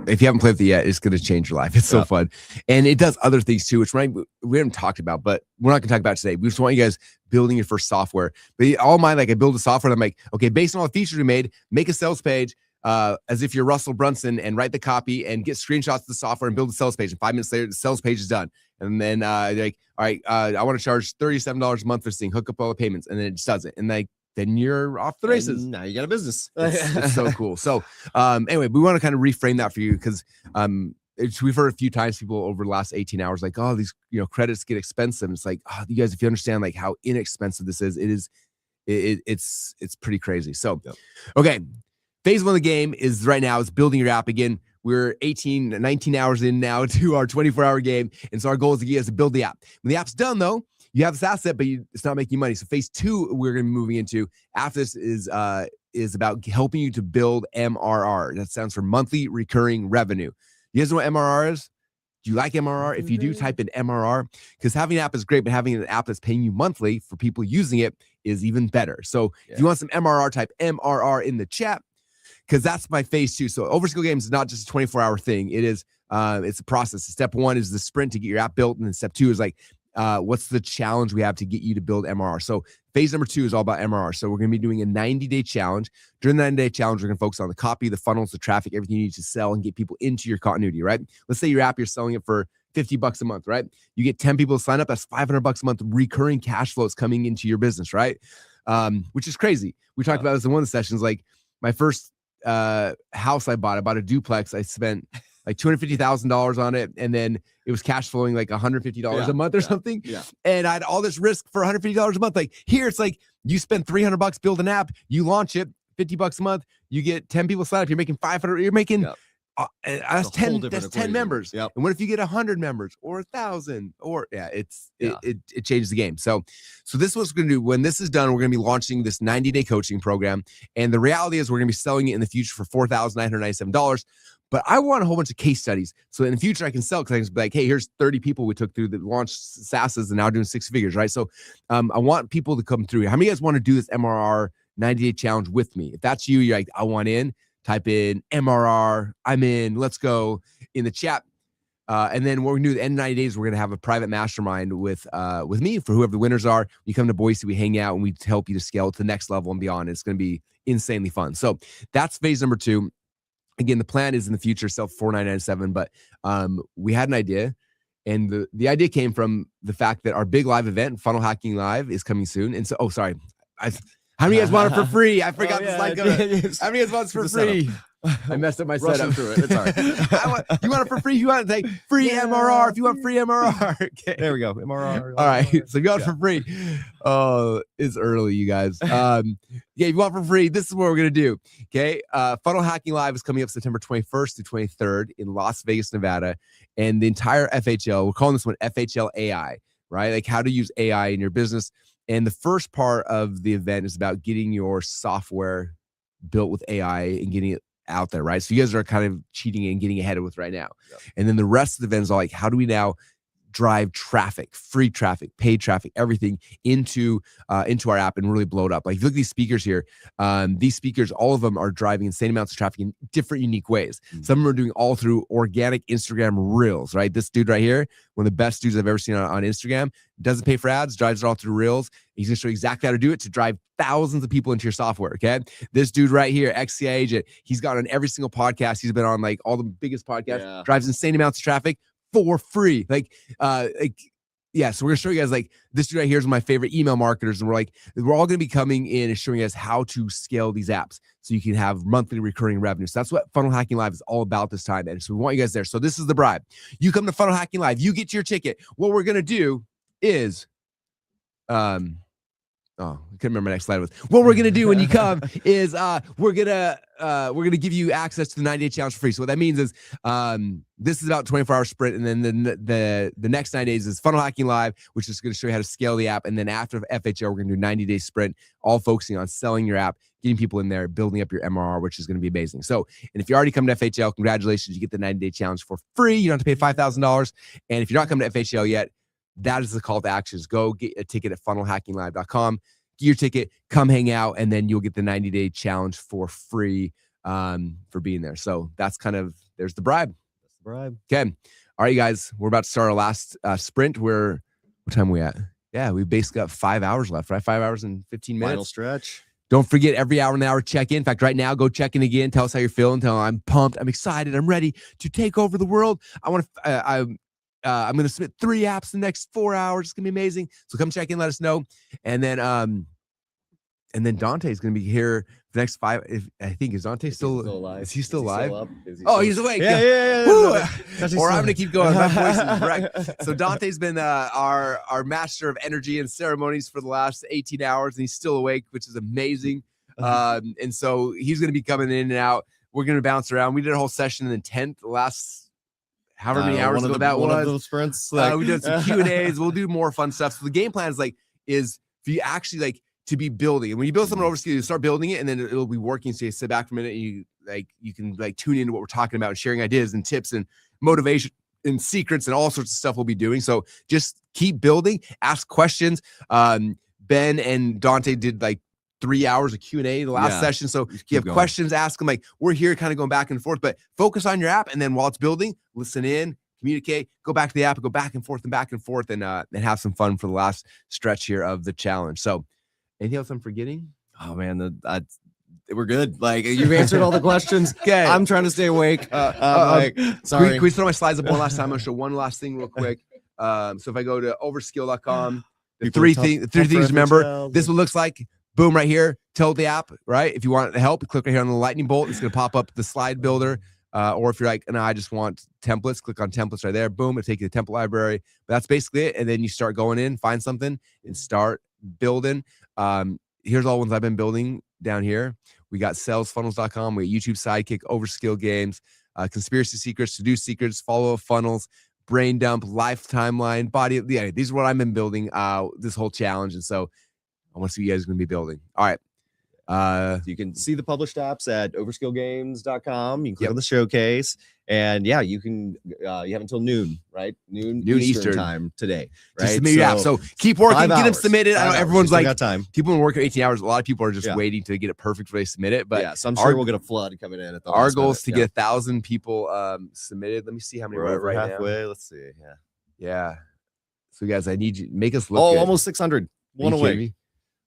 If you haven't played with it yet, it's gonna change your life. It's so fun, and it does other things too, which we haven't talked about, but we're not gonna talk about today. We just want you guys building your first software. But all mine, like I build a software, and I'm like, okay, based on all the features we made, make a sales page as if you're Russell Brunson, and write the copy and get screenshots of the software and build a sales page. And 5 minutes later, the sales page is done. And then like, all right, I want to charge $37 a month for this thing. Hook up all the payments, and then it just does it. And like, then you're off the races. And now you got a business. It's so cool. So anyway, we want to kind of reframe that for you because we've heard a few times people over the last 18 hours like, oh, these credits get expensive. And it's like, oh, you guys, if you understand like how inexpensive this is, it's pretty crazy. So okay, phase 1 of the game is right now is building your app. Again, we're 19 hours in now to our 24-hour game, and so our goal is to get you guys to build the app. When the app's done though, you have this asset, but it's not making you money. So phase 2, we're going to be moving into after this is about helping you to build MRR. That stands for monthly recurring revenue. You guys know what MRR is? Do you like MRR? If you do, type in MRR, because having an app is great, but having an app that's paying you monthly for people using it is even better. So if you want some MRR, type MRR in the chat, because that's my phase 2. So OverSkill Games is not just a 24-hour thing. It is it's a process. Step 1 is the sprint to get your app built, and then step 2 is like, what's the challenge we have to get you to build MRR? So phase number 2 is all about MRR. So we're going to be doing a 90-day challenge. During the 90-day challenge, we're going to focus on the copy, the funnels, the traffic, everything you need to sell and get people into your continuity, right? Let's say your app, you're selling it for $50 a month, right? You get 10 people to sign up. That's $500 a month recurring cash flows coming into your business, right? Which is crazy. We talked about this in one of the sessions. Like my first house I bought a duplex. I spent like $250,000 on it, and then it was cash flowing like $150 a month or something. Yeah. And I had all this risk for $150 a month. Like here, it's like you spend $300 build an app, you launch it, $50 a month, you get 10 people sign up, you're making 500. You're making that's 10. That's 10 members. Yep. And what if you get 100 members or 1,000? Or it changes the game. So this is what we're going to do. When this is done, we're going to be launching this 90-day coaching program. And the reality is we're going to be selling it in the future for $4,997. But I want a whole bunch of case studies. So in the future, I can sell because I can be like, hey, here's 30 people we took through that launched SaaSes and now doing 6 figures, right? So I want people to come through. How many of you guys want to do this MRR 90-day challenge with me? If that's you, you're like, I want in. Type in MRR, I'm in, let's go in the chat. And then what we're going to do at the end of 90 days, we're going to have a private mastermind with me for whoever the winners are. You come to Boise, we hang out, and we help you to scale to the next level and beyond. It's going to be insanely fun. So that's phase number 2. Again, the plan is in the future, sell $4,997, but we had an idea, and the idea came from the fact that our big live event, Funnel Hacking Live, is coming soon. And so, how many of you guys want it for free? I forgot the slide. How many of you guys want it for free? I messed up my setup. Through it. It's all right. You want it for free? You want to take free MRR? If you want free MRR, okay. There we go. MRR. All right. So you got it for free. Oh, it's early, you guys. If you want it for free, this is what we're gonna do. Okay. Funnel Hacking Live is coming up September 21st to 23rd in Las Vegas, Nevada, and the entire FHL. We're calling this one FHL AI, right? Like how to use AI in your business. And the first part of the event is about getting your software built with AI and getting it out there, right? So you guys are kind of cheating and getting ahead of it right now. Yep. And then the rest of the event is like, how do we now drive traffic, free traffic, paid traffic, everything into our app and really blow it up? Like, if you look at these speakers here, these speakers, all of them are driving insane amounts of traffic in different, unique ways. Some of them are doing all through organic Instagram reels, right? This dude right here, one of the best dudes I've ever seen on Instagram, doesn't pay for ads, drives it all through reels. He's gonna show you exactly how to do it to drive thousands of people into your software. Okay. This dude right here, XCI agent, he's got on every single podcast. He's been on like all the biggest podcasts, drives insane amounts of traffic for free. Yeah, so we're gonna show you guys, like, this dude right here is one of my favorite email marketers, and we're all gonna be coming in and showing you guys how to scale these apps so you can have monthly recurring revenue. So that's what Funnel Hacking Live is all about this time, and so we want you guys there. So this is the bribe. You come to Funnel Hacking Live, you get your ticket. What we're gonna do is, I couldn't remember my next slide was. What we're gonna do when you come is we're gonna give you access to the 90-day challenge for free. So what that means is this is about 24-hour sprint, and then the next 9 days is Funnel Hacking Live, which is gonna show you how to scale the app. And then after FHL, we're gonna do 90-day sprint, all focusing on selling your app, getting people in there, building up your MRR, which is gonna be amazing. So, and if you already come to FHL, congratulations, you get the 90-day challenge for free. You don't have to pay $5,000. And if you're not coming to FHL yet, that is the call to actions. Go get a ticket at funnelhackinglive.com. Get your ticket, come hang out, and then you'll get the 90-day challenge for free for being there. So that's there's the bribe. That's the bribe. Okay. All right, you guys, we're about to start our last sprint. What time are we at? Yeah, we basically got 5 hours left, right? 5 hours and 15 minutes. Final stretch. Don't forget every hour and hour check in. In fact, right now, go check in again. Tell us how you're feeling. Tell them I'm pumped. I'm excited. I'm ready to take over the world. I'm going to submit 3 apps in the next 4 hours. It's going to be amazing. So come check in, let us know. And then Dante is going to be here the next 5. I think, is Dante still alive? Is he still alive? He's awake. Yeah. Or I'm going to keep going. My voice is wrecked. So Dante's been our master of energy and ceremonies for the last 18 hours, and he's still awake, which is amazing. And so he's going to be coming in and out. We're going to bounce around. We did a whole session in the 10th, last however many hours ago that was. One of those sprints. We did some Q&As. We'll do more fun stuff. So the game plan is for you actually to be building. And when you build something OverSkill, you start building it, and then it'll be working. So you sit back for a minute, and you can tune into what we're talking about and sharing ideas and tips and motivation and secrets and all sorts of stuff we'll be doing. So just keep building, ask questions. Ben and Dante did 3 hours of Q&A the last session. So if you have questions, ask them. We're here kind of going back and forth, but focus on your app. And then while it's building, listen in, communicate, go back to the app, and go back and forth and have some fun for the last stretch here of the challenge. So anything else I'm forgetting? Oh man, we're good. You've answered all the questions. Okay. I'm trying to stay awake. Sorry. Can we throw my slides up one last time? I'm going to show one last thing real quick. So if I go to overskill.com, the three things to remember, this is what it looks like. Boom, right here. Tell the app, right? If you want help, click right here on the lightning bolt. It's going to pop up the slide builder. Or if you're like, no, I just want templates, click on templates right there. Boom, it'll take you to the template library. But that's basically it. And then you start going in, find something, and start building. Here's all ones I've been building down here. We got salesfunnels.com. We got YouTube Sidekick, OverSkill Games, Conspiracy Secrets, To-Do Secrets, Follow-Up Funnels, Brain Dump, Life Timeline, Body. Yeah, these are what I've been building this whole challenge. And so I want to see what you guys are going to be building. All right. You can see the published apps at overskillgames.com. You can click on the showcase, and you can you have until noon, right? Noon Eastern time today, right? So keep working, get them submitted. I know everyone's got time. People have been working 18 hours. A lot of people are just waiting to get it perfect before they submit it. But so I'm sure we'll get a flood coming in at the our goal is to get 1,000 people submitted. Let me see how many we're right halfway. Now. Let's see. Yeah. So guys, I need you make us look. Oh, good. Almost 600. One away.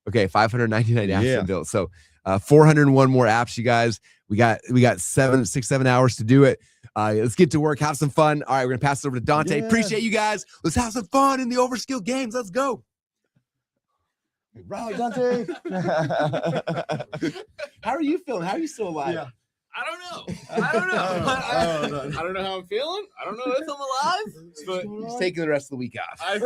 Okay, 599 apps built. So 401 more apps, you guys. We got 7 hours to do it. Let's get to work, have some fun. All right, we're gonna pass it over to Dante. Appreciate you guys. Let's have some fun in the OverSkill Games. Let's go. Right, Dante. How are you feeling? How are you still alive? Yeah. I don't know. I don't know how I'm feeling. I don't know if I'm alive. But he's taking the rest of the week off. I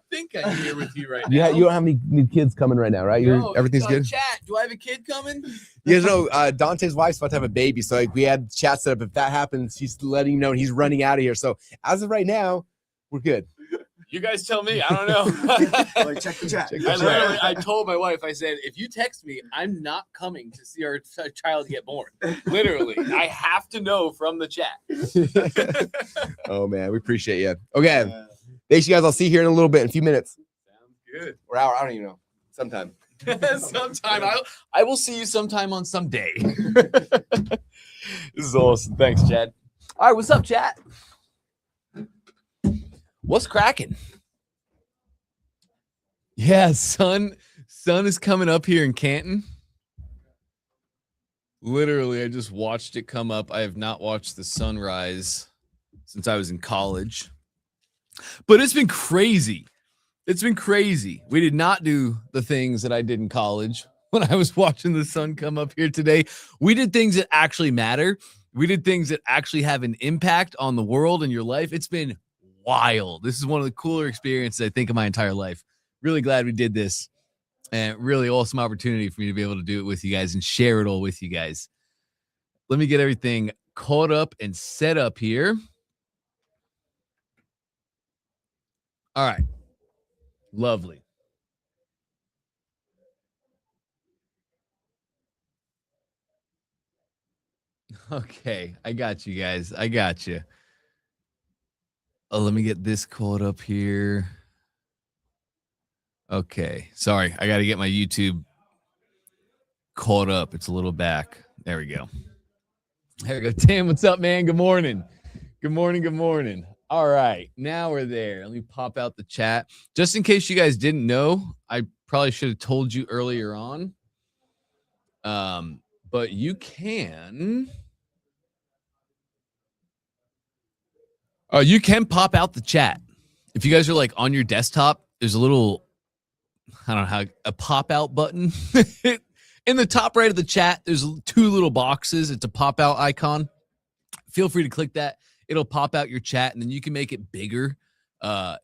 think I'm here with you right now. Yeah, you don't have any kids coming right now, right? Everything's good. Chat. Do I have a kid coming? You know, Dante's wife's about to have a baby, so we had chat set up. If that happens, she's letting you know, and he's running out of here. So as of right now, we're good. You guys tell me. I don't know. Like, check the chat. I told my wife, I said, if you text me, I'm not coming to see our child get born. Literally, I have to know from the chat. Oh man, we appreciate you. Okay, thanks you guys. I'll see you here in a little bit, in a few minutes. Sounds good. Or hour. I don't even know. Sometime. Sometime I will see you sometime on some day. This is awesome. Thanks, Chad. All right, what's up, Chad? What's cracking? Yeah, sun is coming up here in Canton. Literally, I just watched it come up. I have not watched the sunrise since I was in college. But it's been crazy. It's been crazy. We did not do the things that I did in college when I was watching the sun come up here today. We did things that actually matter. We did things that actually have an impact on the world and your life. It's been wild. This is one of the cooler experiences I think of my entire life. Really glad we did this, and really awesome opportunity for me to be able to do it with you guys and share it all with you guys. Let me get everything caught up and set up here. All right. Lovely. Okay, I got you guys. I got you. Oh, let me get this caught up here. Okay, sorry. I got to get my YouTube caught up. It's a little back. There we go. There we go. Tim, what's up, man? Good morning. Good morning. Good morning. All right, now we're there. Let me pop out the chat. Just in case you guys didn't know, I probably should have told you earlier on. But you can pop out the chat. If you guys are like on your desktop, there's a little, I don't know how, a pop out button. In the top right of the chat, there's two little boxes. It's a pop out icon. Feel free to click that. It'll pop out your chat, and then you can make it bigger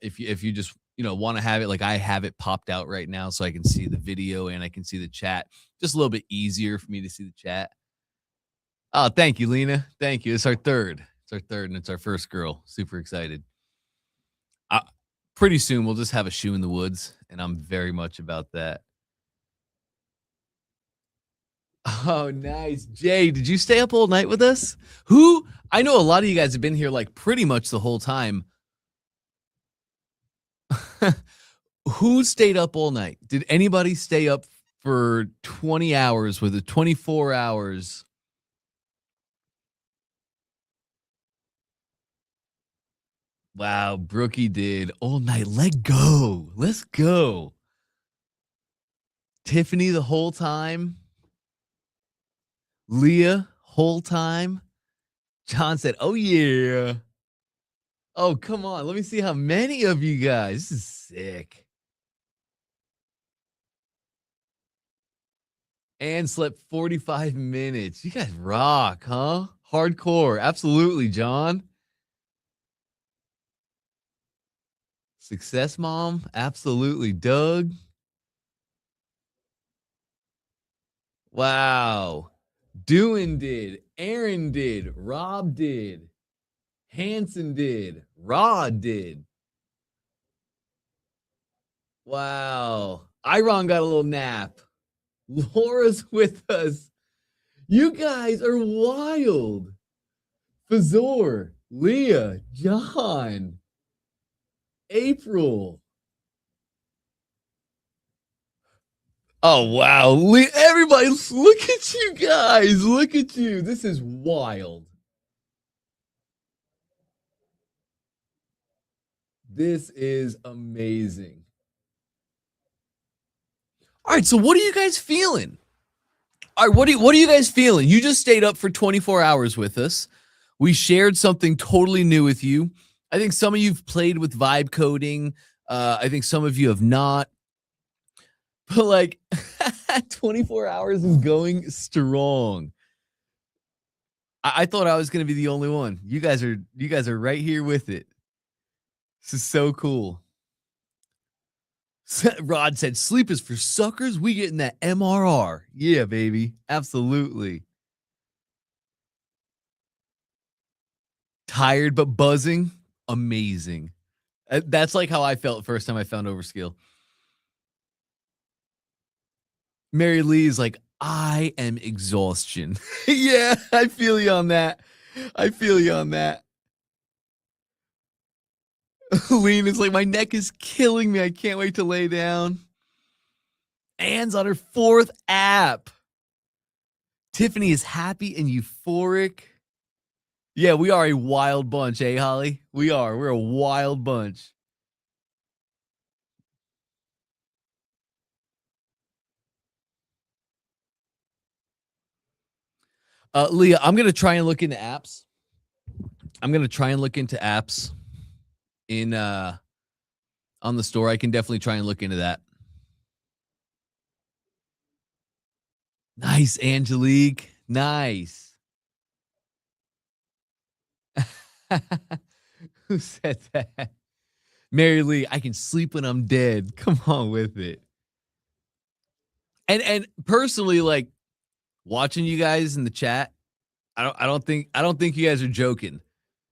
if you just want to have it like I have it popped out right now, so I can see the video and I can see the chat. Just a little bit easier for me to see the chat. Oh, thank you, Lena. Thank you. It's our third. It's our third, and it's our first girl. Super excited. Pretty soon we'll just have a shoe in the woods, and I'm very much about that. Oh, nice. Jay, did you stay up all night with us? I know a lot of you guys have been here like pretty much the whole time. Who stayed up all night? Did anybody stay up for 20 hours with it? 24 hours? Wow, Brookie did all night. Let go. Let's go. Tiffany the whole time. Leah, whole time. John said, oh, yeah. Oh, come on. Let me see how many of you guys. This is sick. And slept 45 minutes. You guys rock, huh? Hardcore. Absolutely, John. Success Mom. Absolutely, Doug. Wow. Doan did. Aaron did. Rob did. Hanson did. Rod did. Wow. Iron got a little nap. Laura's with us. You guys are wild. Fazor, Leah, John, April. Oh, wow. Everybody, look at you guys. Look at you. This is wild. This is amazing. All right, so what are you guys feeling? All right, what are you guys feeling? You just stayed up for 24 hours with us. We shared something totally new with you. I think some of you've played with vibe coding. I think some of you have not. But like 24 hours and going strong. I thought I was going to be the only one. You guys are right here with it. This is so cool. Rod said, sleep is for suckers. We getting that MRR. Yeah, baby. Absolutely. Tired but buzzing. Amazing. That's like how I felt the first time I found Overskill. Mary Lee is like, I am exhaustion. Yeah, I feel you on that. I feel you on that. Lean is like, my neck is killing me. I can't wait to lay down. Anne's on her 4th app. Tiffany is happy and euphoric. Yeah, we are a wild bunch, eh, Holly? We are. We're a wild bunch. Leah, I'm going to try and look into apps. In on the store. I can definitely try and look into that. Nice, Angelique. Nice. Who said that? Mary Lee, I can sleep when I'm dead. Come on with it. And personally, like watching you guys in the chat, I don't think you guys are joking.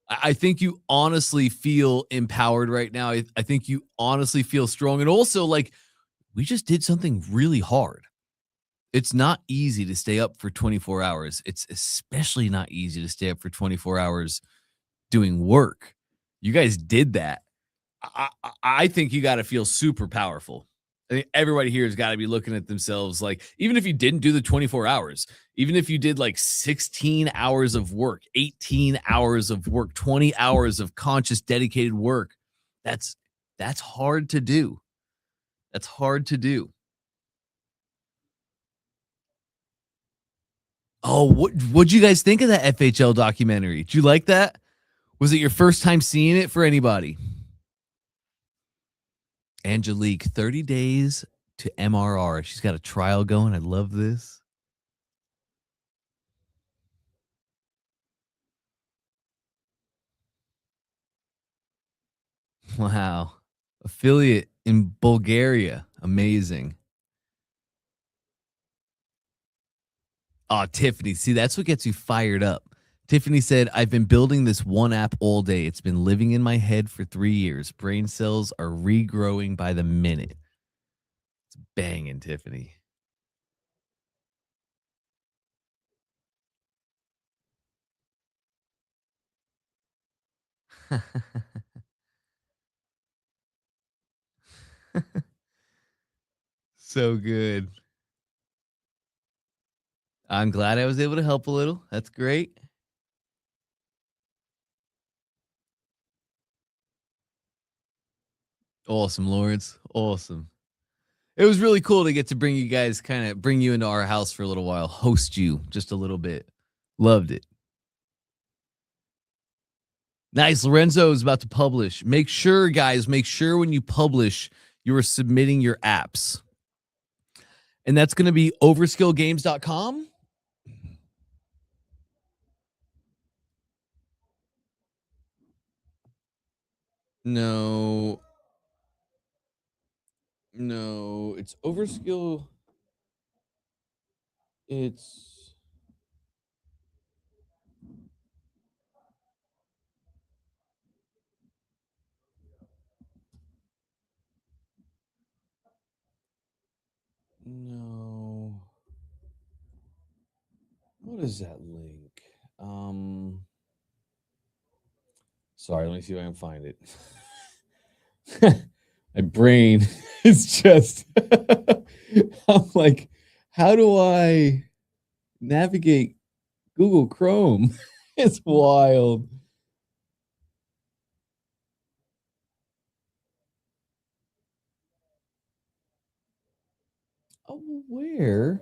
I think you honestly feel empowered right now. I think you honestly feel strong. And also, like, we just did something really hard. It's not easy to stay up for 24 hours. It's especially not easy to stay up for 24 hours doing work. You guys did that. I think you got to feel super powerful. I think everybody here has got to be looking at themselves like, even if you didn't do the 24 hours, even if you did like 16 hours of work, 18 hours of work, 20 hours of conscious, dedicated work, that's hard to do. That's hard to do. Oh, what'd you guys think of that FHL documentary? Did you like that? Was it your first time seeing it for anybody? Angelique, 30 days to MRR. She's got a trial going. I love this. Wow. Affiliate in Bulgaria. Amazing. Oh, Tiffany. See, that's what gets you fired up. Tiffany said, I've been building this one app all day. It's been living in my head for 3 years. Brain cells are regrowing by the minute. It's banging, Tiffany. So good. I'm glad I was able to help a little. That's great. Awesome, Lawrence. Awesome. It was really cool to get to bring you guys, kind of bring you into our house for a little while, host you just a little bit. Loved it. Nice. Lorenzo is about to publish. Make sure, guys, when you publish, you are submitting your apps. And that's going to be overskillgames.com. No, it's Overskill. It's no. What is that link? Sorry, let me see if I can find it. My brain is just I'm like, how do I navigate Google Chrome? It's wild. Oh, where?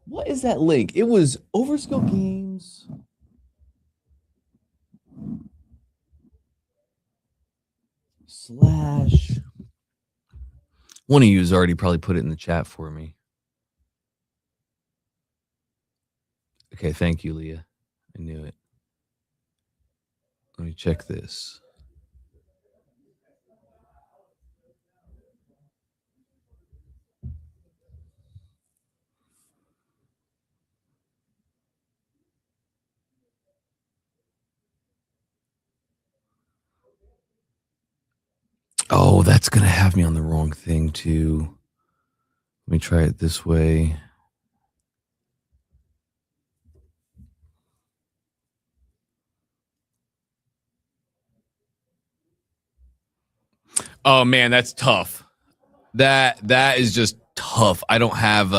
What is that link? It was Overskill Games. / One of you has already probably put it in the chat for me. Okay, thank you, Leah. I knew it. Let me check this. that's going to have me on the wrong thing too. Let me try it this way. Oh man, that's tough. That is just tough. I don't have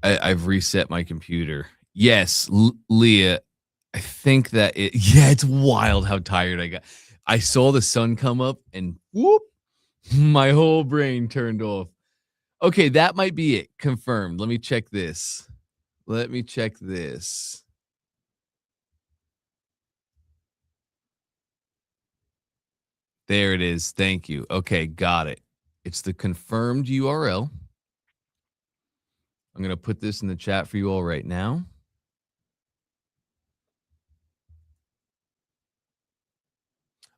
I've reset my computer. Yes, Leah, I think that it's wild how tired I got. I saw the sun come up and whoop, my whole brain turned off. Okay, that might be it. Confirmed. Let me check this. There it is. Thank you. Okay, got it. It's the confirmed URL. I'm going to put this in the chat for you all right now.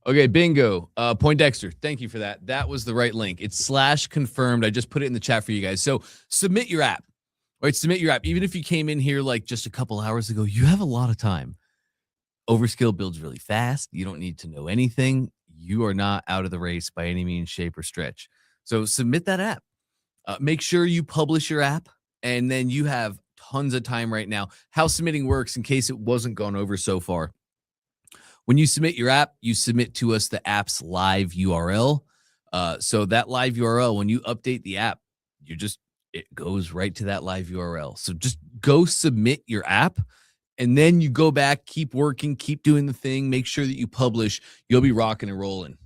Okay, bingo. Poindexter, thank you for that. That was the right link. It's /confirmed. I just put it in the chat for you guys. So submit your app. Right, submit your app. Even if you came in here like just a couple hours ago, you have a lot of time. OverSkill builds really fast. You don't need to know anything. You are not out of the race by any means, shape, or stretch. So submit that app. Make sure you publish your app, and then you have tons of time right now. How submitting works, in case it wasn't gone over so far. When you submit your app, you submit to us the app's live URL. So that live URL, when you update the app, it goes right to that live URL. So just go submit your app, and then you go back, keep working, keep doing the thing, make sure that you publish. You'll be rocking and rolling.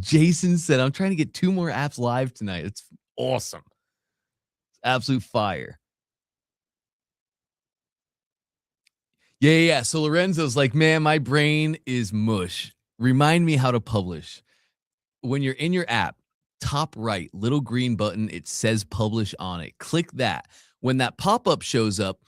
Jason said, I'm trying to get 2 more apps live tonight. It's awesome. It's absolute fire. Yeah. So Lorenzo's like, man, my brain is mush. Remind me how to publish. When you're in your app, top right, little green button, it says publish on it. Click that. When that pop-up shows up,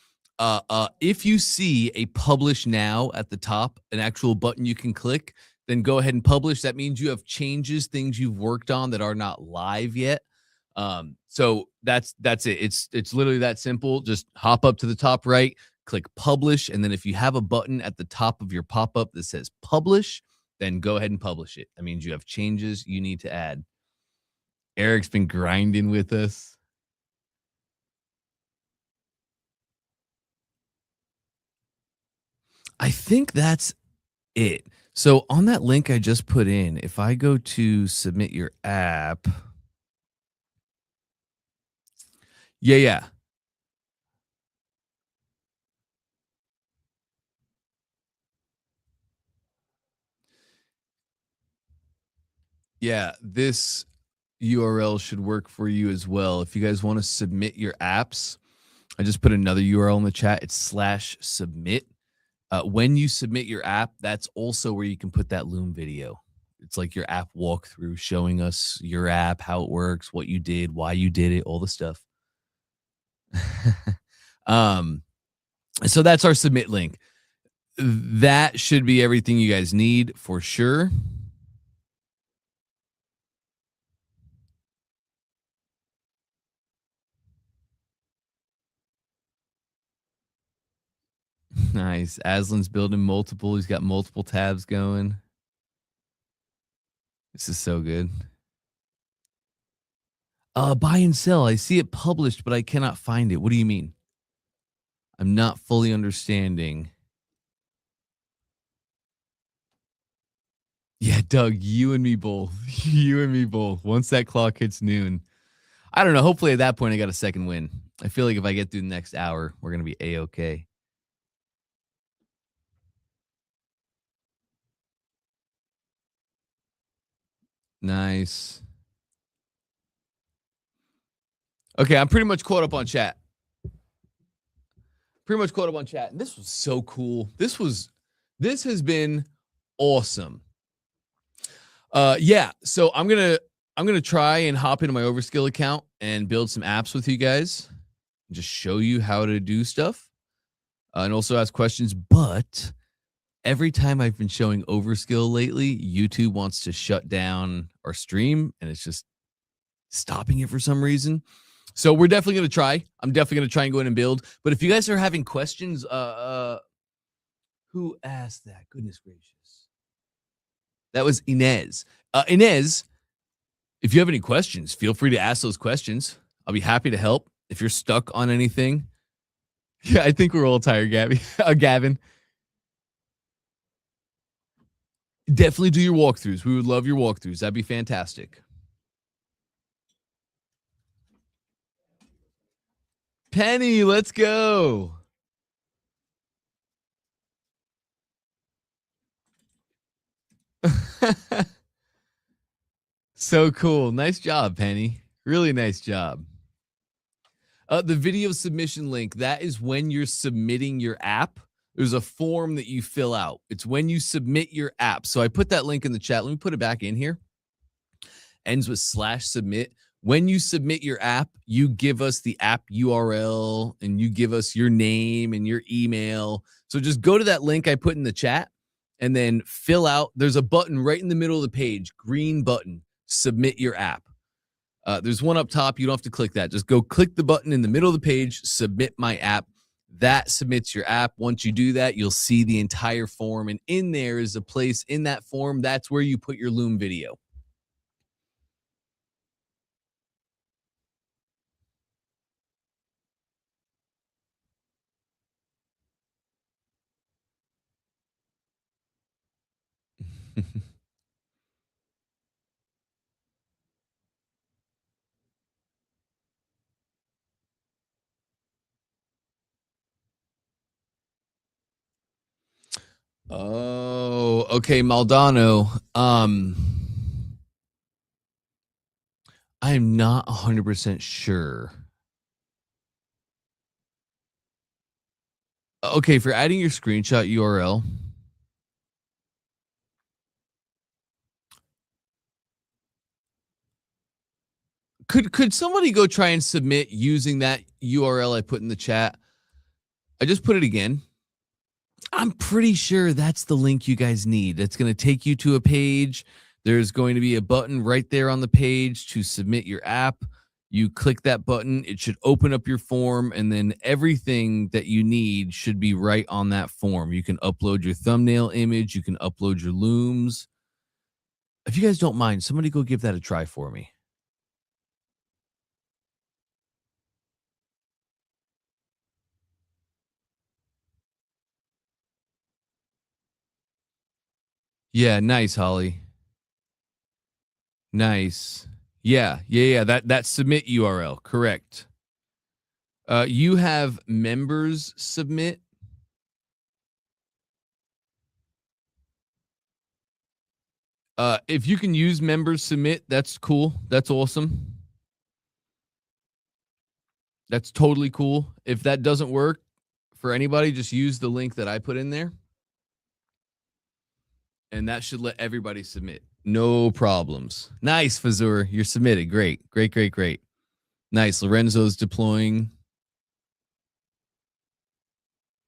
if you see a publish now at the top, an actual button you can click, then go ahead and publish. That means you have changes, things you've worked on that are not live yet. So that's it. It's literally that simple. Just hop up to the top right, click publish, and then if you have a button at the top of your pop-up that says publish, then go ahead and publish it. That means you have changes you need to add. Eric's been grinding with us. I think that's it. So on that link I just put in, if I go to submit your app, yeah. Yeah, this URL should work for you as well. If you guys want to submit your apps, I just put another URL in the chat. It's /submit. When you submit your app, that's also where you can put that Loom video. It's like your app walkthrough showing us your app, how it works, what you did, why you did it, all the stuff. So that's our submit link. That should be everything you guys need for sure. Nice. Aslan's building multiple. He's got multiple tabs going. This is so good. Buy and sell. I see it published, but I cannot find it. What do you mean? I'm not fully understanding. Yeah, Doug, you and me both. You and me both. Once that clock hits noon. I don't know. Hopefully at that point I got a second win. I feel like if I get through the next hour, we're going to be A-okay. Nice. Okay, I'm pretty much caught up on chat. And this was so cool. This has been awesome. Yeah, so I'm gonna try and hop into my OverSkill account and build some apps with you guys, and just show you how to do stuff, and also ask questions. But every time I've been showing OverSkill lately, YouTube wants to shut down our stream, and it's just stopping it for some reason. So we're definitely going to try. I'm definitely going to try and go in and build. But if you guys are having questions, who asked that? Goodness gracious. That was Inez. Inez, if you have any questions, feel free to ask those questions. I'll be happy to help. If you're stuck on anything. Yeah, I think we're all tired, Gavin. Definitely do your walkthroughs. We would love your walkthroughs. That'd be fantastic. Penny, let's go. So cool. Nice job, Penny. Really nice job. The video submission link, that is when you're submitting your app. There's a form that you fill out. It's when you submit your app. So I put that link in the chat. Let me put it back in here. Ends with /submit. When you submit your app, you give us the app URL and you give us your name and your email. So just go to that link I put in the chat and then fill out. There's a button right in the middle of the page, green button, submit your app. There's one up top. You don't have to click that. Just go click the button in the middle of the page, submit my app. That submits your app. Once you do that, you'll see the entire form. And in there is a place in that form. That's where you put your Loom video. Oh, okay, Maldonado. I am not 100% sure. Okay, for adding your screenshot URL. Could somebody go try and submit using that URL I put in the chat? I just put it again. I'm pretty sure that's the link you guys need. It's going to take you to a page. There's going to be a button right there on the page to submit your app. You click that button. It should open up your form, and then everything that you need should be right on that form. You can upload your thumbnail image. You can upload your looms. If you guys don't mind, somebody go give that a try for me. Yeah, nice, Holly. Nice. Yeah. That submit URL, correct. You have members submit. If you can use members submit, that's cool. That's awesome. That's totally cool. If that doesn't work for anybody, just use the link that I put in there. And that should let everybody submit. No problems. Nice, Fazur. You're submitted. Great. Nice. Lorenzo's deploying.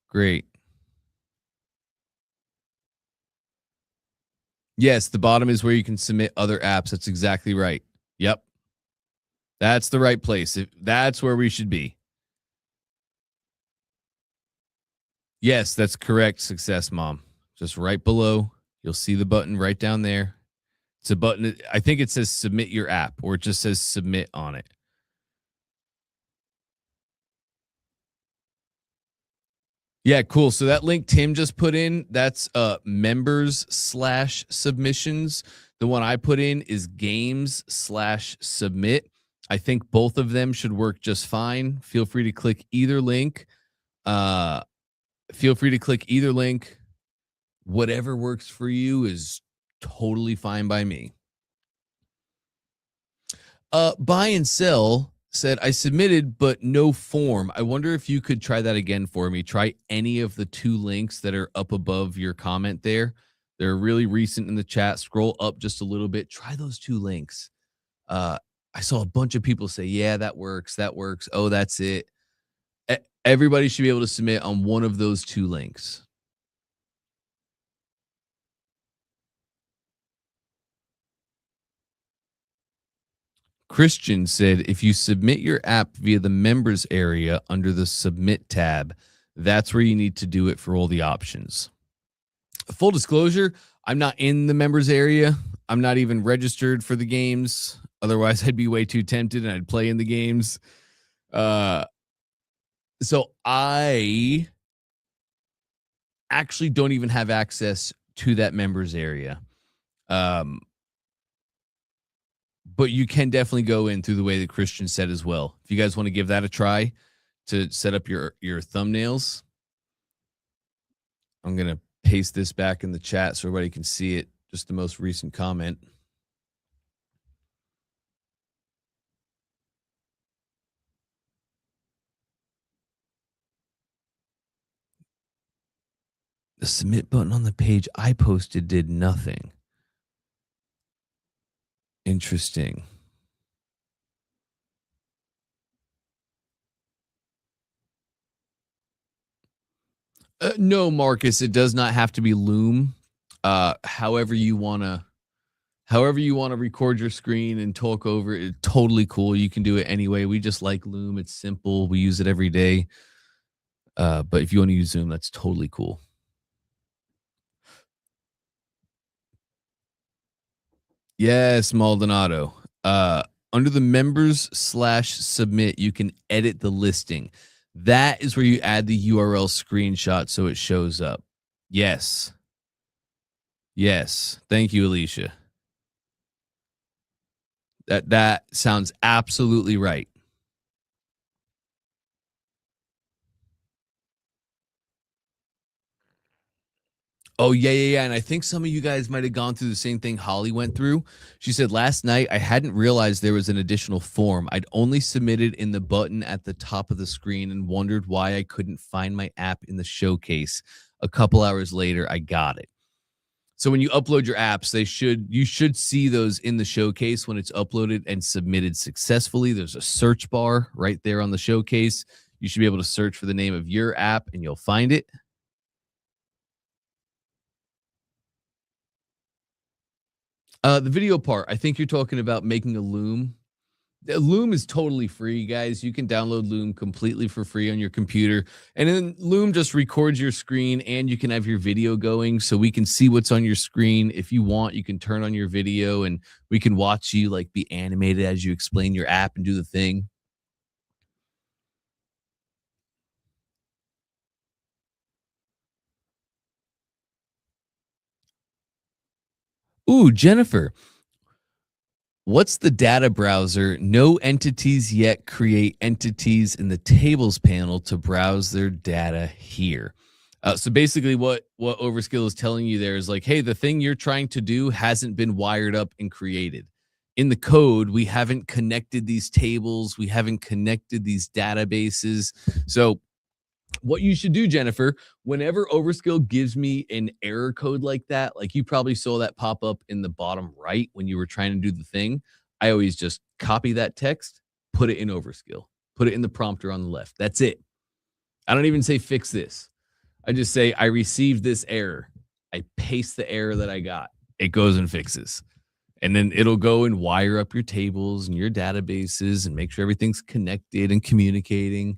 Great. Yes, the bottom is where you can submit other apps. That's exactly right. Yep. That's the right place. That's where we should be. Yes, that's correct. Success, Mom. Just right below. You'll see the button right down there. It's a button. I think it says submit your app, or it just says submit on it. Yeah, cool. So that link Tim just put in, that's members/submissions. The one I put in is games/submit. I think both of them should work just fine. Feel free to click either link. Whatever works for you is totally fine by me. Buy and sell said, I submitted, but no form. I wonder if you could try that again for me. Try any of the two links that are up above your comment there. They're really recent in the chat. Scroll up just a little bit. Try those two links. I saw a bunch of people say, yeah, that works. Oh, that's it. Everybody should be able to submit on one of those two links. Christian said, if you submit your app via the members area under the submit tab, that's where you need to do it for all the options. Full disclosure, I'm not in the members area. I'm not even registered for the games. Otherwise, I'd be way too tempted and I'd play in the games. So I actually don't even have access to that members area. But you can definitely go in through the way that Christian said as well. If you guys want to give that a try to set up your thumbnails, I'm going to paste this back in the chat so everybody can see it. Just the most recent comment. The submit button on the page I posted did nothing. Interesting. No, Marcus, it does not have to be Loom. However you want to record your screen and talk over it, totally cool. You can do it anyway. We just like Loom. It's simple. We use it every day. But if you want to use Zoom, that's totally cool. Yes, Maldonado. Under the members/submit, you can edit the listing. That is where you add the URL screenshot so it shows up. Yes. Yes. Thank you, Alicia. That sounds absolutely right. Oh, yeah. And I think some of you guys might have gone through the same thing Holly went through. She said, last night, I hadn't realized there was an additional form. I'd only submitted in the button at the top of the screen and wondered why I couldn't find my app in the showcase. A couple hours later, I got it. So when you upload your apps, you should see those in the showcase when it's uploaded and submitted successfully. There's a search bar right there on the showcase. You should be able to search for the name of your app and you'll find it. The video part, I think you're talking about making a Loom. Loom is totally free, guys. You can download Loom completely for free on your computer. And then Loom just records your screen and you can have your video going so we can see what's on your screen. If you want, you can turn on your video and we can watch you like be animated as you explain your app and do the thing. Ooh, Jennifer. What's the data browser? No entities yet. Create entities in the tables panel to browse their data here. So basically what OverSkill is telling you there is like, hey, the thing you're trying to do hasn't been wired up and created. In the code, we haven't connected these tables. We haven't connected these databases. So what you should do, Jennifer, whenever OverSkill gives me an error code like that, like you probably saw that pop up in the bottom right when you were trying to do the thing, I always just copy that text, put it in OverSkill, put it in the prompter on the left. That's it. I don't even say fix this. I just say I received this error. I paste the error that I got. It goes and fixes. And then it'll go and wire up your tables and your databases and make sure everything's connected and communicating.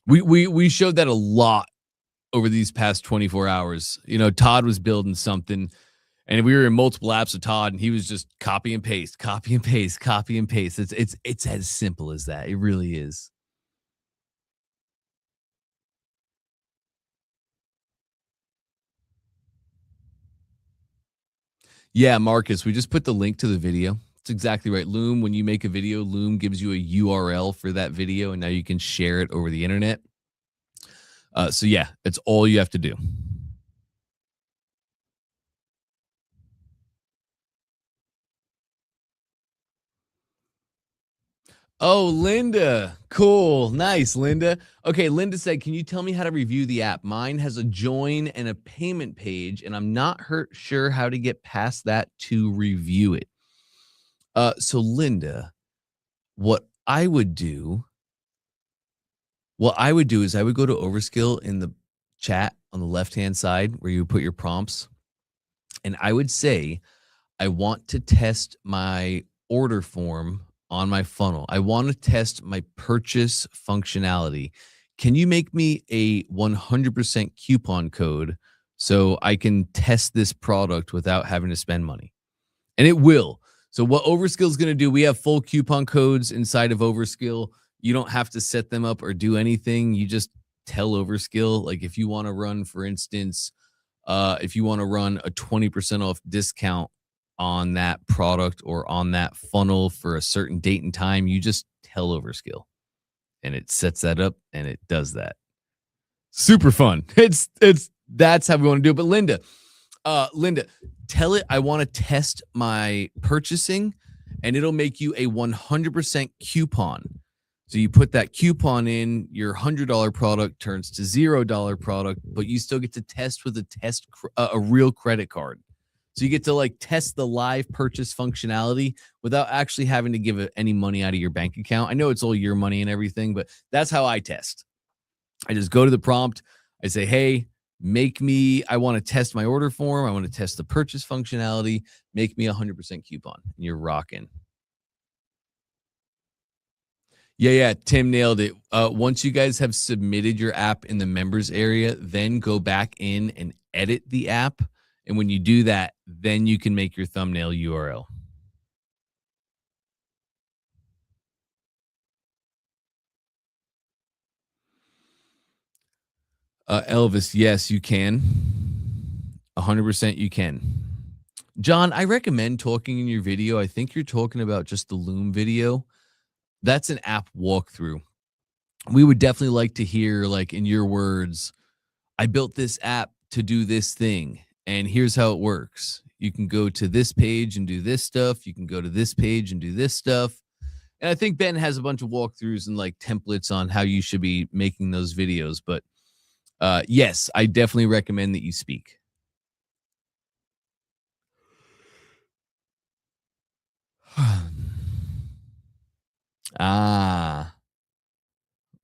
We showed that a lot over these past 24 hours. You know, Todd was building something and we were in multiple apps of Todd and he was just copy and paste, copy and paste, copy and paste. It's as simple as that. It really is. Yeah, Marcus, we just put the link to the video. It's exactly right. Loom, when you make a video, Loom gives you a URL for that video and now you can share it over the internet. So yeah, it's all you have to do. Oh, Linda. Cool. Nice, Linda. Okay, Linda said, can you tell me how to review the app? Mine has a join and a payment page, and I'm not sure how to get past that to review it. So Linda, what I would do is I would go to OverSkill in the chat on the left-hand side where you put your prompts, and I would say, I want to test my order form on my funnel. I want to test my purchase functionality. Can you make me a 100% coupon code so I can test this product without having to spend money. And it will. So what OverSkill is going to do, we have full coupon codes inside of OverSkill. You don't have to set them up or do anything. You just tell OverSkill, like if you want to run, for instance, if you want to run a 20% off discount on that product or on that funnel for a certain date and time, you just tell OverSkill and it sets that up and it does that. Super fun. That's how we want to do it. But Linda, tell it I want to test my purchasing and it'll make you a 100% coupon. So you put that coupon in, your $100 product turns to $0 product, but you still get to test with a real credit card. So you get to like test the live purchase functionality without actually having to give any money out of your bank account. I know it's all your money and everything, but that's how I test. I just go to the prompt. I say, hey, I want to test my order form. I want to test the purchase functionality. Make me 100% coupon. And you're rocking. Yeah, Tim nailed it. Once you guys have submitted your app in the members area, then go back in and edit the app. And when you do that, then you can make your thumbnail URL. Elvis, yes, you can. 100% you can. John, I recommend talking in your video. I think you're talking about just the Loom video. That's an app walkthrough. We would definitely like to hear, like in your words, I built this app to do this thing, and here's how it works. You can go to this page and do this stuff. You can go to this page and do this stuff. And I think Ben has a bunch of walkthroughs and like templates on how you should be making those videos. But yes, I definitely recommend that you speak.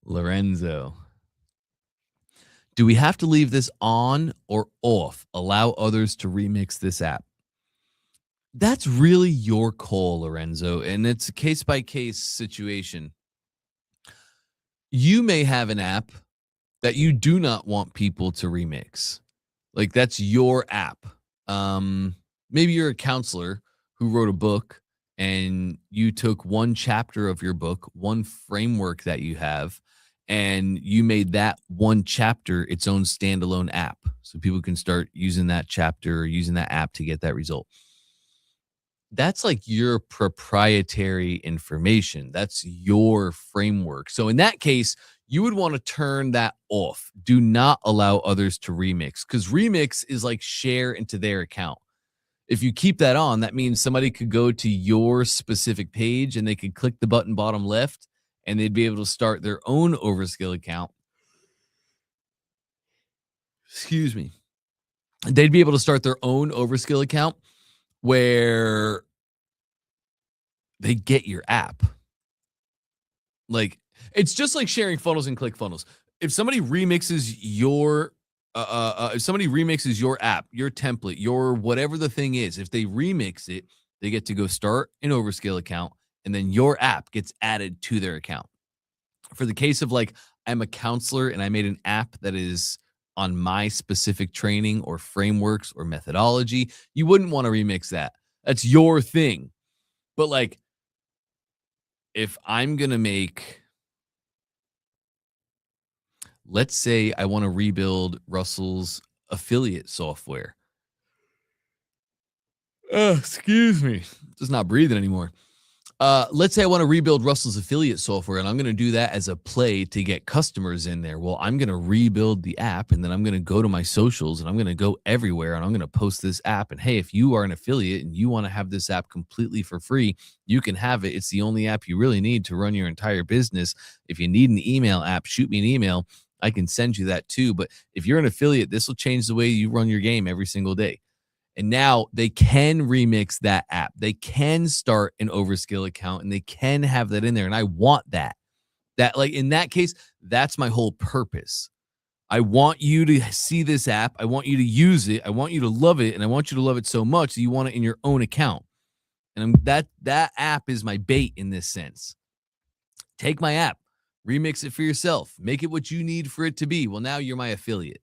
Lorenzo. Do we have to leave this on or off? Allow others to remix this app. That's really your call, Lorenzo, and it's a case-by-case situation. You may have an app that you do not want people to remix. Like, that's your app. Maybe you're a counselor who wrote a book and you took one chapter of your book, one framework that you have, and you made that one chapter its own standalone app. So people can start using that chapter or using that app to get that result. That's like your proprietary information. That's your framework. So in that case, you would want to turn that off. Do not allow others to remix, because remix is like share into their account. If you keep that on, that means somebody could go to your specific page and they could click the button bottom left and they'd be able to start their own OverSkill account. Excuse me. They'd be able to start their own OverSkill account where they get your app. Like, it's just like sharing funnels and ClickFunnels. If somebody remixes your app, your template, your whatever the thing is, if they remix it, they get to go start an OverSkill account, and then your app gets added to their account. For the case of like, I'm a counselor and I made an app that is on my specific training or frameworks or methodology, you wouldn't want to remix that. That's your thing. But like, if I'm going to make, let's say I want to rebuild Russell's affiliate software. Excuse me. Just not breathing anymore. Let's say I want to rebuild Russell's affiliate software, and I'm going to do that as a play to get customers in there. Well, I'm going to rebuild the app, and then I'm going to go to my socials, and I'm going to go everywhere, and I'm going to post this app. And hey, if you are an affiliate and you want to have this app completely for free, you can have it. It's the only app you really need to run your entire business. If you need an email app, shoot me an email. I can send you that too. But if you're an affiliate, this will change the way you run your game every single day. And now they can remix that app. They can start an OverSkill account and they can have that in there. And I want that. That, like, in that case, that's my whole purpose. I want you to see this app. I want you to use it. I want you to love it. And I want you to love it so much that you want it in your own account. And that app is my bait in this sense. Take my app, remix it for yourself, make it what you need for it to be. Well, now you're my affiliate.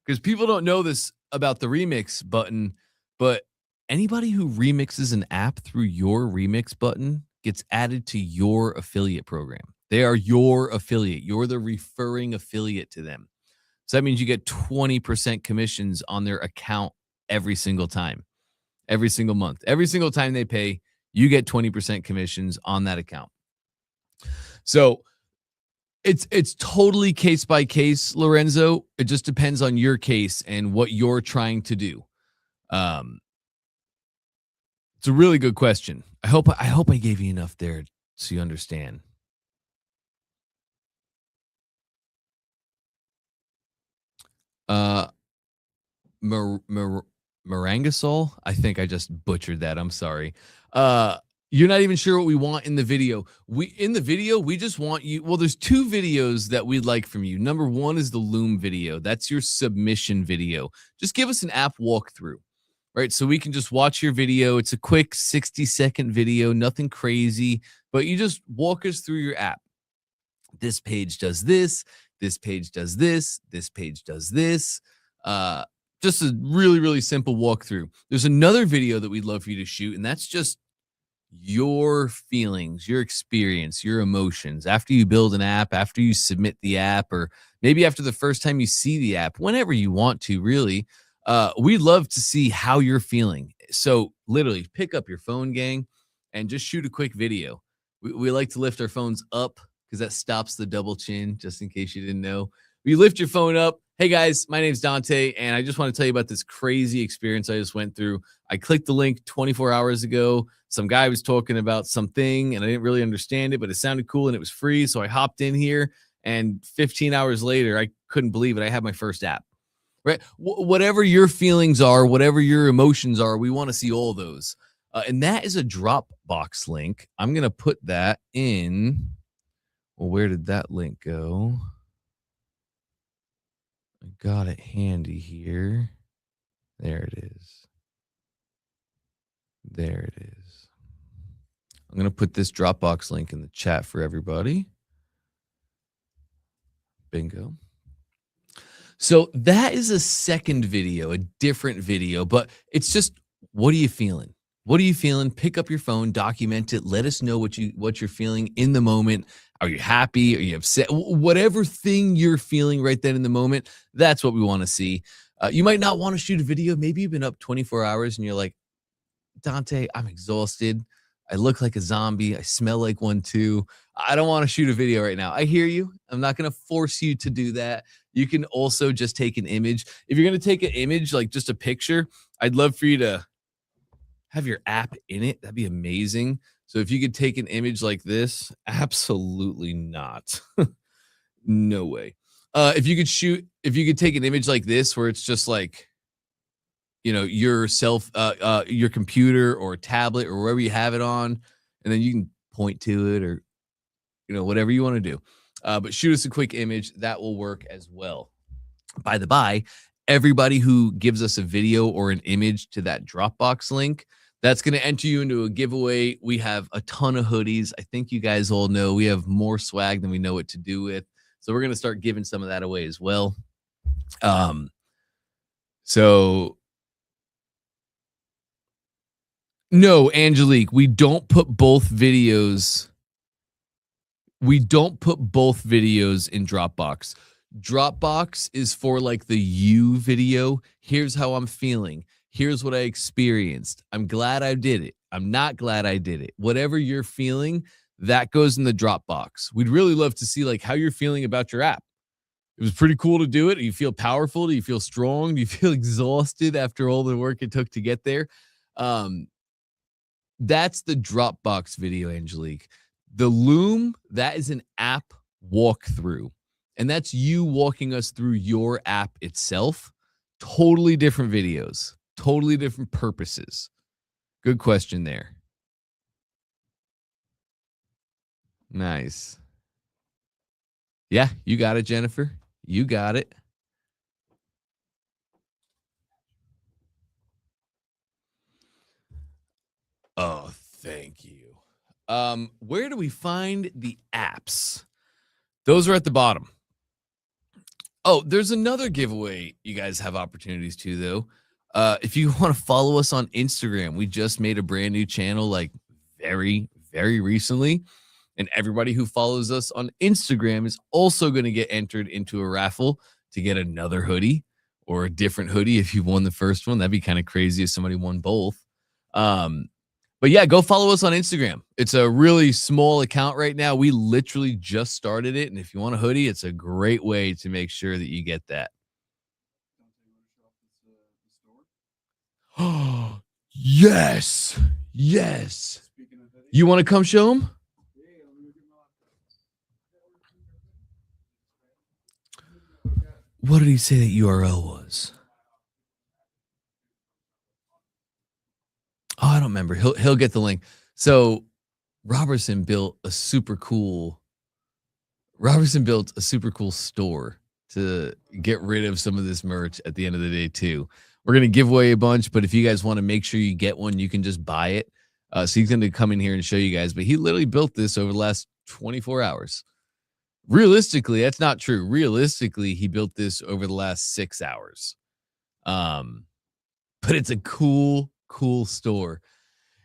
because people don't know this about the remix button, but anybody who remixes an app through your remix button gets added to your affiliate program. They are your affiliate. You're the referring affiliate to them. So that means you get 20% commissions on their account every single time, every single month. Every single time they pay, you get 20% commissions on that account. So it's totally case by case, Lorenzo. It just depends on your case and what you're trying to do. It's a really good question. I hope I gave you enough there so you understand. Marangasol. I think I just butchered that. I'm sorry. You're not even sure what we want in the video. We just want you. Well, there's two videos that we'd like from you. Number one is the Loom video. That's your submission video. Just give us an app walkthrough, right? So we can just watch your video. It's a quick 60-second video, nothing crazy, but you just walk us through your app. This page does this. This page does this. This page does this. Just a really, really simple walkthrough. There's another video that we'd love for you to shoot, and that's just your feelings, your experience, your emotions after you build an app, after you submit the app, or maybe after the first time you see the app, whenever you want to, really. We'd love to see how you're feeling. So literally pick up your phone, gang, and just shoot a quick video. We like to lift our phones up because that stops the double chin, just in case you didn't know. You lift your phone up. Hey guys, my name's Dante, and I just want to tell you about this crazy experience I just went through. I clicked the link 24 hours ago. Some guy was talking about something, and I didn't really understand it, but it sounded cool, and it was free, so I hopped in here, and 15 hours later, I couldn't believe it. I had my first app, right? Whatever your feelings are, whatever your emotions are, we want to see all those. And that is a Dropbox link. I'm going to put that in. Well, where did that link go? I got it handy here. There it is. There it is. I'm going to put this Dropbox link in the chat for everybody. Bingo. So that is a second video, a different video, but it's just, what are you feeling? What are you feeling? Pick up your phone, document it. Let us know what you're feeling in the moment. Are you happy? Are you upset? Whatever thing you're feeling right then in the moment, that's what we want to see. You might not want to shoot a video. Maybe you've been up 24 hours and you're like, Dante, I'm exhausted. I look like a zombie. I smell like one too. I don't want to shoot a video right now. I hear you. I'm not going to force you to do that. You can also just take an image. If you're going to take an image, like just a picture, I'd love for you to have your app in it. That'd be amazing. So if you could take an image like this, absolutely not. No way. If you could take an image like this, where it's just like, your computer or tablet or wherever you have it on, and then you can point to it or, whatever you want to do. But shoot us a quick image. That will work as well. By the by, everybody who gives us a video or an image to that Dropbox link, that's going to enter you into a giveaway. We have a ton of hoodies. I think you guys all know we have more swag than we know what to do with. So we're going to start giving some of that away as well. So no, Angelique, we don't put both videos. We don't put both videos in Dropbox. Dropbox is for like the you video. Here's how I'm feeling. Here's what I experienced. I'm glad I did it. I'm not glad I did it. Whatever you're feeling, that goes in the Dropbox. We'd really love to see like how you're feeling about your app. It was pretty cool to do it. Do you feel powerful? Do you feel strong? Do you feel exhausted after all the work it took to get there? That's the Dropbox video, Angelique. The Loom, that is an app walkthrough. And that's you walking us through your app itself. Totally different videos, totally different purposes. Good question there. Nice. Yeah, you got it, Jennifer. You got it. Oh, thank you. Where do we find the apps? Those are at the bottom. Oh, there's another giveaway you guys have opportunities to, though. If you want to follow us on Instagram, we just made a brand new channel like very, very recently. And everybody who follows us on Instagram is also going to get entered into a raffle to get another hoodie or a different hoodie if you won the first one. That'd be kind of crazy if somebody won both. But yeah, go follow us on Instagram. It's a really small account right now. We literally just started it. And if you want a hoodie, it's a great way to make sure that you get that. Oh, yes. Yes. You want to come show them? What did he say that URL was? Oh, I don't remember. He'll get the link. So Robertson built a super cool store to get rid of some of this merch at the end of the day too. We're going to give away a bunch, but if you guys want to make sure you get one, you can just buy it. So he's going to come in here and show you guys, but he literally built this over the last 24 hours. Realistically, that's not true. Realistically, he built this over the last 6 hours. But it's a cool store.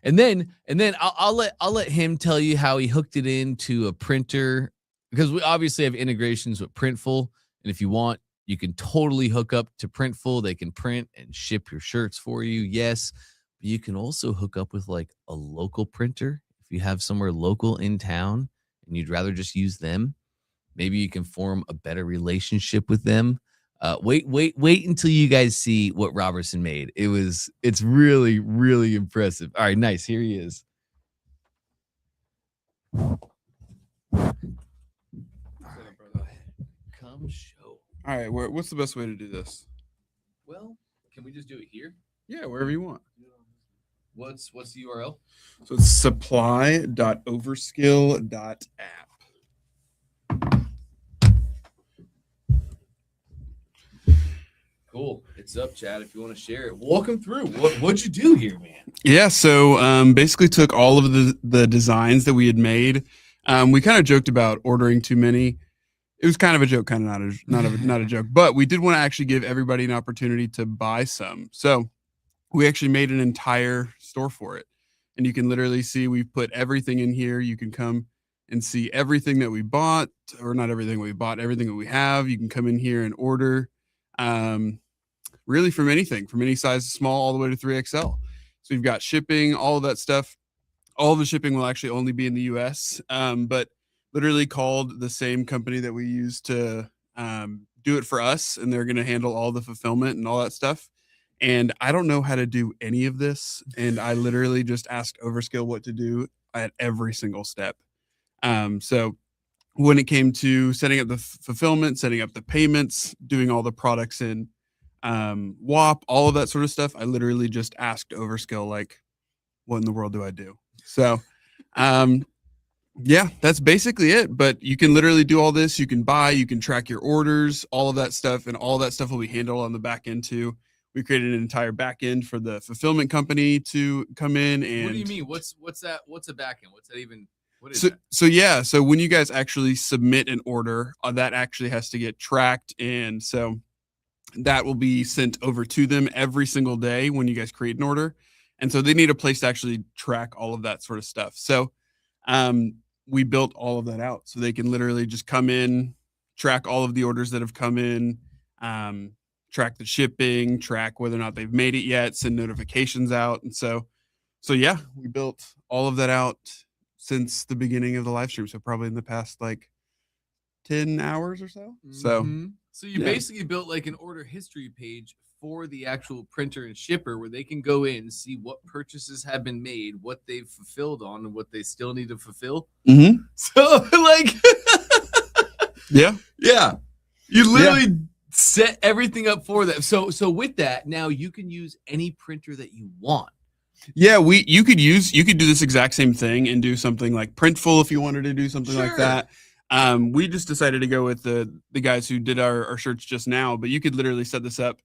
And then I'll let him tell you how he hooked it into a printer, because we obviously have integrations with Printful. And if you want, you can totally hook up to Printful. They can print and ship your shirts for you. Yes. But you can also hook up with like a local printer. If you have somewhere local in town and you'd rather just use them, maybe you can form a better relationship with them. Wait until you guys see what Robertson made. It's really, really impressive. All right, nice. Here he is. Come show. All right, what's the best way to do this? Well, can we just do it here? Yeah, wherever you want. What's the URL? So it's supply.overskill.app. Cool. It's up, Chad. If you want to share it, walk them through. What'd you do here, man? Yeah, so basically took all of the designs that we had made. We kind of joked about ordering too many. It was kind of a joke, kind of not a joke, but we did want to actually give everybody an opportunity to buy some. So we actually made an entire store for it, and you can literally see we've put everything in here. You can come and see everything that we bought, or not everything we bought, everything that we have. You can come in here and order. Really from anything, from any size small all the way to 3XL. So we've got shipping, all of that stuff. All of the shipping will actually only be in the US, but literally called the same company that we use to do it for us, and they're going to handle all the fulfillment and all that stuff. And I don't know how to do any of this, and I literally just asked OverSkill what to do at every single step. So when it came to setting up the fulfillment, setting up the payments, doing all the products in WAP, all of that sort of stuff, I literally just asked OverSkill, like, what in the world do I do? So yeah, that's basically it. But you can literally do all this. You can buy, you can track your orders, all of that stuff, and all that stuff will be handled on the back end too. We created an entire back end for the fulfillment company to come in. And what do you mean? What's that? What's a back end? What's that even? What is so, that? so yeah, so when you guys actually submit an order, that actually has to get tracked, and so that will be sent over to them every single day when you guys create an order. And so they need a place to actually track all of that sort of stuff. So we built all of that out so they can literally just come in, track all of the orders that have come in, track the shipping, track whether or not they've made it yet, send notifications out. And so yeah, we built all of that out since the beginning of the live stream. So probably in the past like 10 hours or so. So you basically built like an order history page for the actual printer and shipper where they can go in and see what purchases have been made, what they've fulfilled on, and what they still need to fulfill. So like, yeah. You literally set everything up for them. So with that, now you can use any printer that you want. Yeah, you could do this exact same thing and do something like Printful if you wanted to do something like that. We just decided to go with the guys who did our shirts just now, but you could literally set this up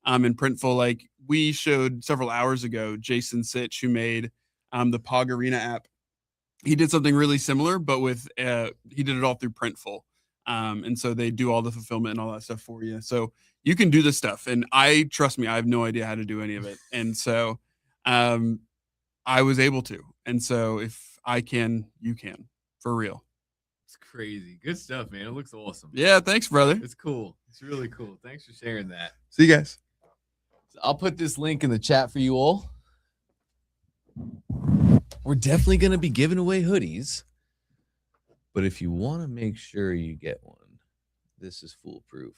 in Printful. Like we showed several hours ago, Jason Sitch, who made the Pog Arena app. He did something really similar, but with he did it all through Printful. And so they do all the fulfillment and all that stuff for you. So you can do this stuff. And trust me, I have no idea how to do any of it. And so I was able to. And so if I can, you can, for real. It's crazy. Good stuff, man. It looks awesome. Yeah, thanks, brother. It's cool. It's really cool. Thanks for sharing that. See you guys. So I'll put this link in the chat for you all. We're definitely going to be giving away hoodies. But if you want to make sure you get one, this is foolproof.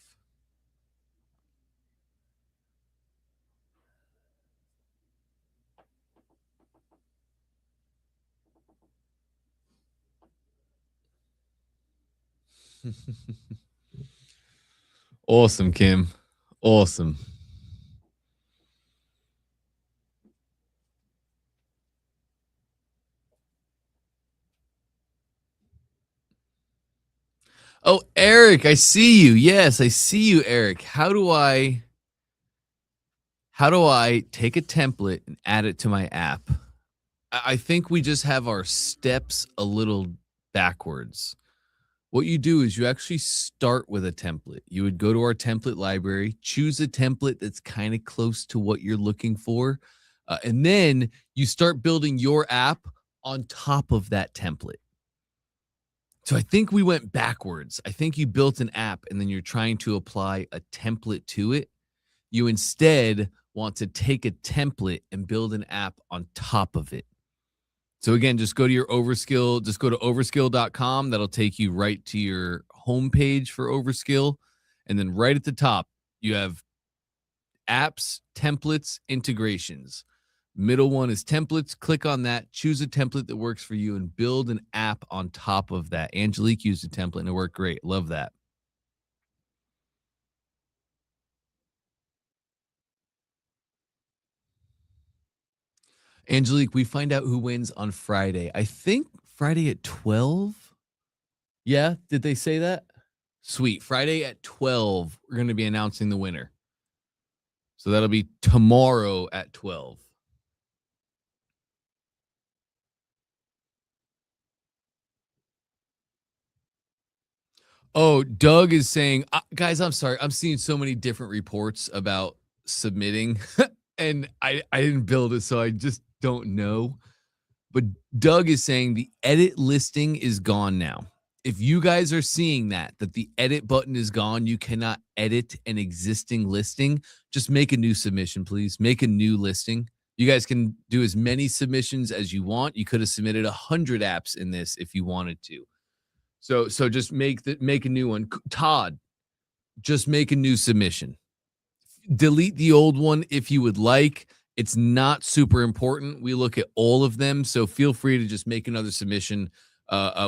Awesome, Kim. Awesome. Oh, Eric, I see you. Yes, I see you, Eric. How do I take a template and add it to my app? I think we just have our steps a little backwards. What you do is you actually start with a template. You would go to our template library, choose a template that's kind of close to what you're looking for, and then you start building your app on top of that template. So I think we went backwards. I think you built an app and then you're trying to apply a template to it. You instead want to take a template and build an app on top of it. So again, just go to your OverSkill, just go to overskill.com. That'll take you right to your homepage for OverSkill. And then right at the top, you have apps, templates, integrations. Middle one is templates. Click on that, choose a template that works for you, and build an app on top of that. Angelique used a template and it worked great. Love that. Angelique, we find out who wins on Friday. I think Friday at 12. Yeah, did they say that? Sweet. Friday at 12, we're going to be announcing the winner. So that'll be tomorrow at 12. Oh, Doug is saying, guys, I'm sorry. I'm seeing so many different reports about submitting, and I didn't build it, so I just don't know. But Doug is saying the edit listing is gone now. If you guys are seeing that the edit button is gone, you cannot edit an existing listing. Just make a new submission, please. Make a new listing. You guys can do as many submissions as you want. You could have submitted 100 apps in this if you wanted to. So just make a new one. Todd, just make a new submission. Delete the old one if you would like. It's not super important. We look at all of them, so feel free to just make another submission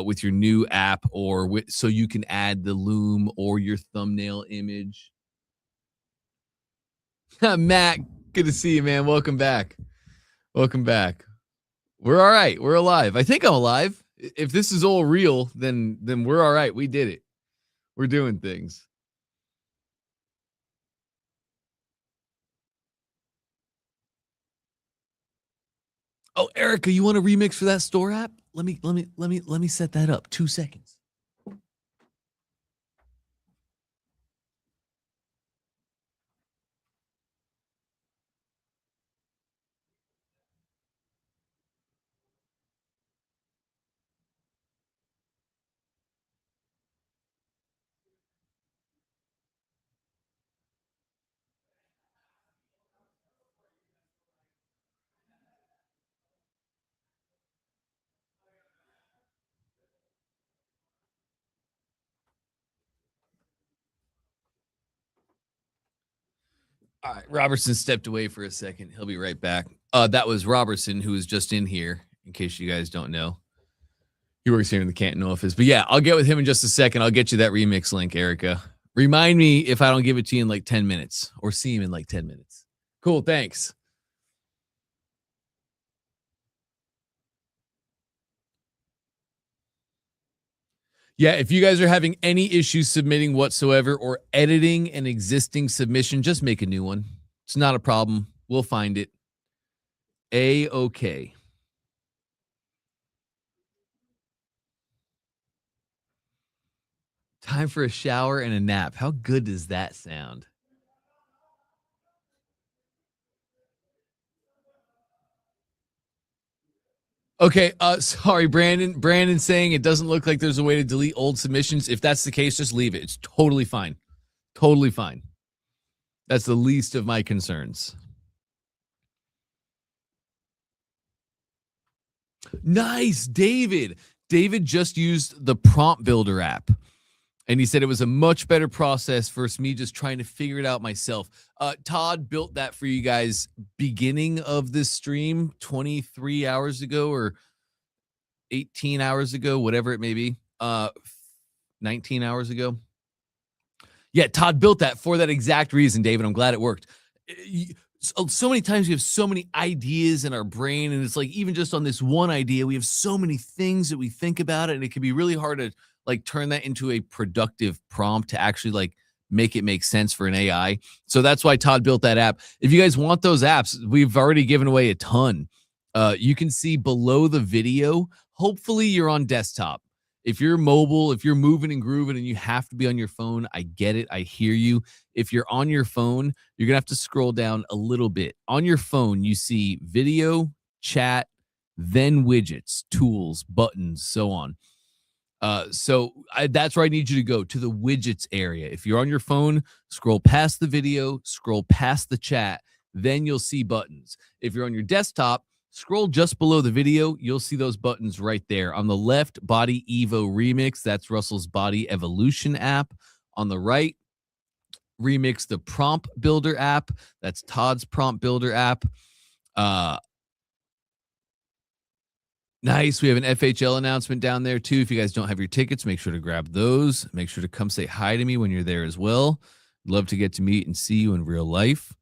with your new app, or so you can add the loom or your thumbnail image. Matt, good to see you, man. Welcome back. Welcome back. We're all right. We're alive. I think I'm alive. If this is all real, then we're all right. We did it. We're doing things. Oh, Erica, you want a remix for that store app? Let me set that up. 2 seconds. All right, Robertson stepped away for a second. He'll be right back. That was Robertson, who was just in here, in case you guys don't know. He works here in the Canton office. But yeah, I'll get with him in just a second. I'll get you that remix link, Erica. Remind me if I don't give it to you in like 10 minutes or see him in like 10 minutes. Cool, thanks. Yeah, if you guys are having any issues submitting whatsoever or editing an existing submission, just make a new one. It's not a problem. We'll find it. A-okay. Time for a shower and a nap. How good does that sound? Okay, sorry, Brandon. Brandon saying it doesn't look like there's a way to delete old submissions. If that's the case, just leave it. It's totally fine. Totally fine. That's the least of my concerns. Nice, David. David just used the prompt builder app. And he said it was a much better process versus me just trying to figure it out myself. Todd built that for you guys beginning of this stream 23 hours ago or 18 hours ago, whatever it may be, 19 hours ago. Yeah, Todd built that for that exact reason, David. I'm glad it worked. So many times we have so many ideas in our brain, and it's like even just on this one idea, we have so many things that we think about it, and it can be really hard to like turn that into a productive prompt to actually like make it make sense for an AI. So that's why Todd built that app. If you guys want those apps, we've already given away a ton. You can see below the video. Hopefully you're on desktop. If you're mobile, if you're moving and grooving and you have to be on your phone, I get it. I hear you. If you're on your phone, you're going to have to scroll down a little bit. On your phone, you see video, chat, then widgets, tools, buttons, so on. That's where I need you to go, to the widgets area. If you're on your phone, scroll past the video, scroll past the chat, then you'll see buttons. If you're on your desktop, scroll just below the video. You'll see those buttons right there. On the left, Body Evo Remix. That's Russell's Body Evolution app. On the right, Remix the Prompt Builder app. That's Todd's Prompt Builder app. Nice. We have an FHL announcement down there too. If you guys don't have your tickets, make sure to grab those. Make sure to come say hi to me when you're there as well. Love to get to meet and see you in real life.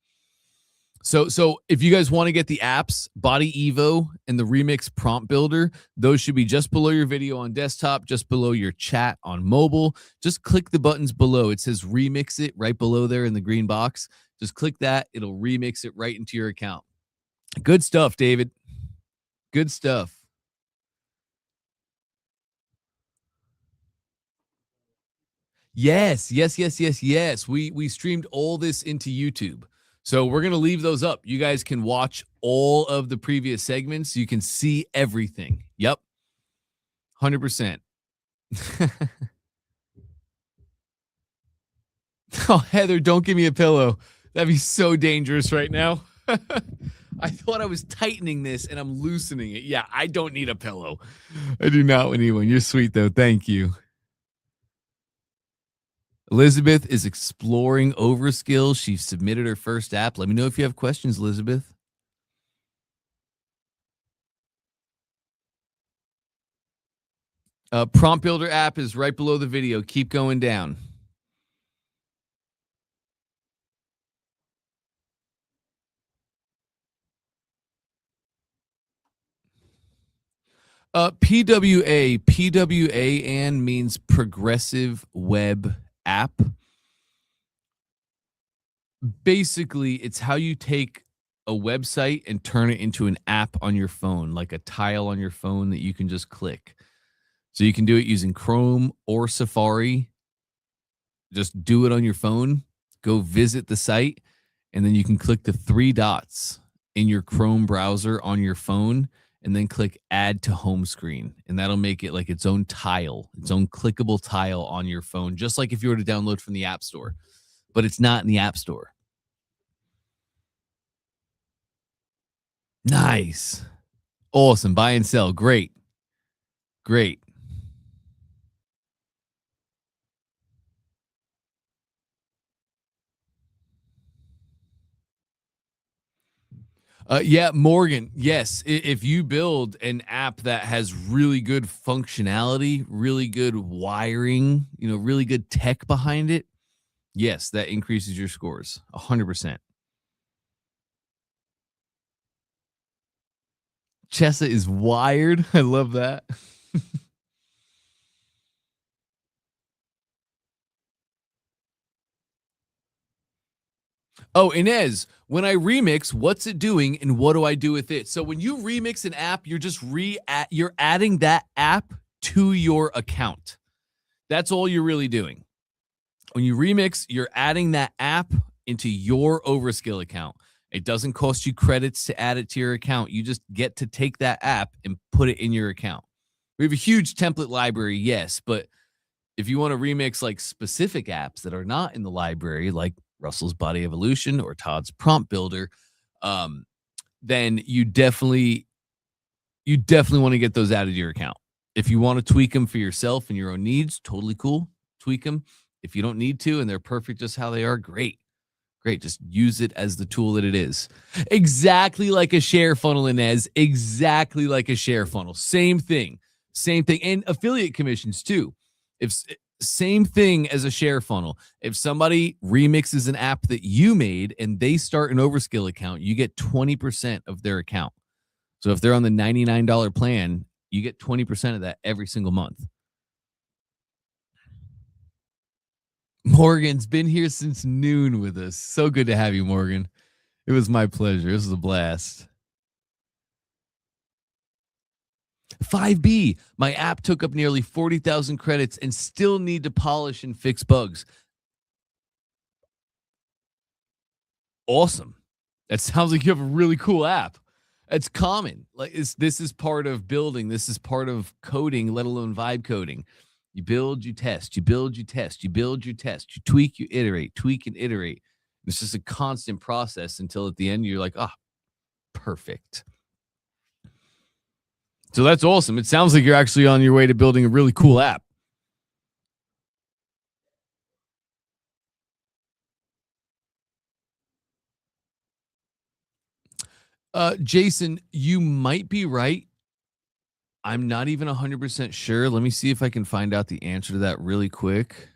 So if you guys want to get the apps, Body Evo and the Remix Prompt Builder, those should be just below your video on desktop, just below your chat on mobile. Just click the buttons below. It says Remix It right below there in the green box. Just click that. It'll remix it right into your account. Good stuff, David. Good stuff. Yes. We streamed all this into YouTube. So we're going to leave those up. You guys can watch all of the previous segments. You can see everything. Yep. 100%. Oh, Heather, don't give me a pillow. That'd be so dangerous right now. I thought I was tightening this and I'm loosening it. Yeah, I don't need a pillow. I do not need one. You're sweet, though. Thank you. Elizabeth is exploring OverSkill. She submitted her first app. Let me know if you have questions, Elizabeth. Prompt Builder app is right below the video. Keep going down. PWA means Progressive Web App. Basically, it's how you take a website and turn it into an app on your phone, like a tile on your phone that you can just click. So you can do it using Chrome or Safari. Just do it on your phone, go visit the site, and then you can click the 3 dots in your Chrome browser on your phone and then click add to home screen. And that'll make it like its own tile, its own clickable tile on your phone, just like if you were to download from the App Store. But it's not in the App Store. Nice. Awesome. Buy and sell. Great. Great. Yeah, Morgan. Yes. If you build an app that has really good functionality, really good wiring, really good tech behind it, yes, that increases your scores 100%. Chessa is wired. I love that. Oh, Inez, when I remix, what's it doing and what do I do with it? So when you remix an app, you're just you're adding that app to your account. That's all you're really doing. When you remix, you're adding that app into your OverSkill account. It doesn't cost you credits to add it to your account. You just get to take that app and put it in your account. We have a huge template library, yes, but if you want to remix like specific apps that are not in the library, like Russell's Body Evolution or Todd's Prompt Builder, then you definitely want to get those added to your account. If you want to tweak them for yourself and your own needs, totally cool. Tweak them. If you don't need to and they're perfect just how they are, great. Great. Just use it as the tool that it is. Exactly like a share funnel, Inez. Exactly like a share funnel. Same thing. Same thing. And affiliate commissions too. Same thing as a share funnel. If somebody remixes an app that you made and they start an OverSkill account, you get 20% of their account. So if they're on the $99 plan, you get 20% of that every single month. Morgan's been here since noon with us. So good to have you, Morgan. It was my pleasure. This was a blast. 5B, my app took up nearly 40,000 credits and still need to polish and fix bugs. Awesome. That sounds like you have a really cool app. It's common. Like this is part of building. This is part of coding, let alone vibe coding. You build, you test, you build, you test, you build, you test, you tweak, you iterate, tweak and iterate. It's just a constant process until at the end you're like, perfect. So that's awesome. It sounds like you're actually on your way to building a really cool app. Jason, you might be right. I'm not even 100% sure. Let me see if I can find out the answer to that really quick.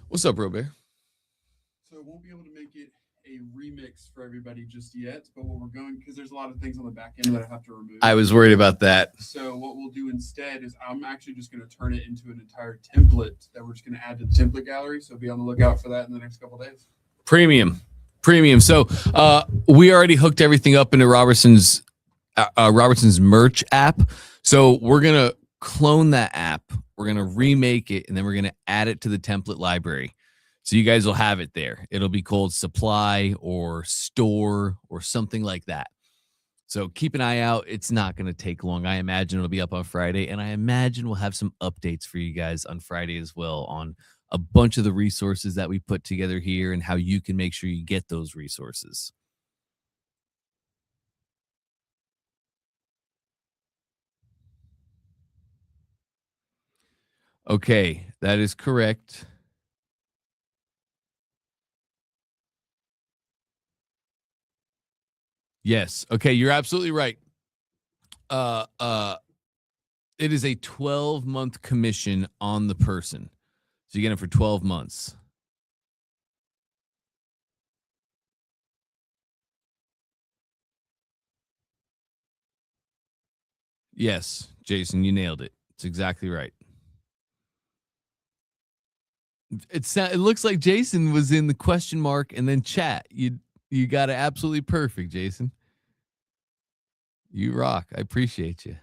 What's up, Bro Bear? So it won't be able to make it a remix for everybody just yet, but what we're going, because there's a lot of things on the back end that I have to remove. I was worried about that. So what we'll do instead is I'm actually just going to turn it into an entire template that we're just going to add to the template gallery. So be on the lookout for that in the next couple of days. Premium. So we already hooked everything up into Robertson's merch app. So we're going to clone that app. We're going to remake it, and then we're going to add it to the template library. So you guys will have it there. It'll be called Supply or Store or something like that. So keep an eye out. It's not going to take long. I imagine it'll be up on Friday, and I imagine we'll have some updates for you guys on Friday as well on a bunch of the resources that we put together here and how you can make sure you get those resources. Okay, that is correct. Yes. Okay, you're absolutely right. It is a 12-month commission on the person. So you get it for 12 months. Yes, Jason, you nailed it. It's exactly right. It looks like Jason was in the question mark and then chat. You got it absolutely perfect, Jason. You rock. I appreciate you.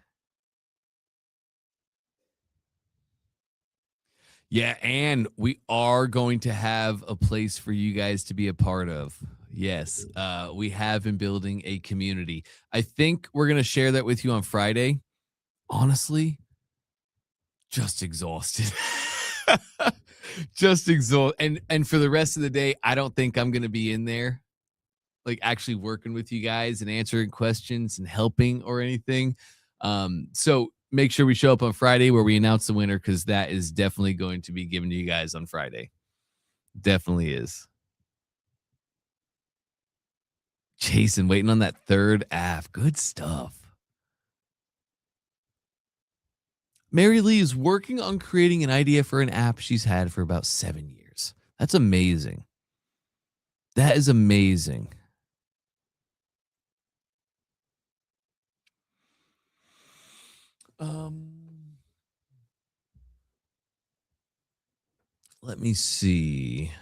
Yeah, and we are going to have a place for you guys to be a part of. Yes, we have been building a community. I think we're going to share that with you on Friday. Honestly, just exhausted. Just exhausted. And for the rest of the day, I don't think I'm going to be in there, like actually working with you guys and answering questions and helping or anything. So make sure we show up on Friday where we announce the winner, because that is definitely going to be given to you guys on Friday. Definitely is. Jason, waiting on that third app. Good stuff. Mary Lee is working on creating an idea for an app she's had for about 7 years. That's amazing. That is amazing. Let me see.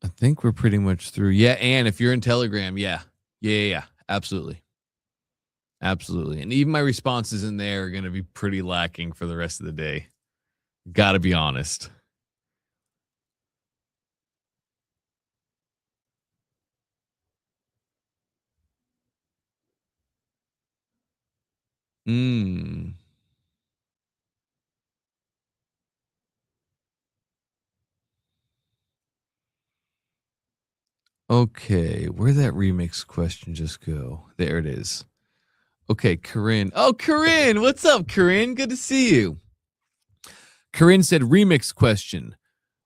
I think we're pretty much through. Yeah, and if you're in Telegram, yeah, absolutely. Absolutely. And even my responses in there are going to be pretty lacking for the rest of the day. Got to be honest. Mm. Okay, where'd that remix question just go? There it is. Okay, Corinne. Oh, Corinne, what's up, Corinne? Good to see you. Corinne said, remix question.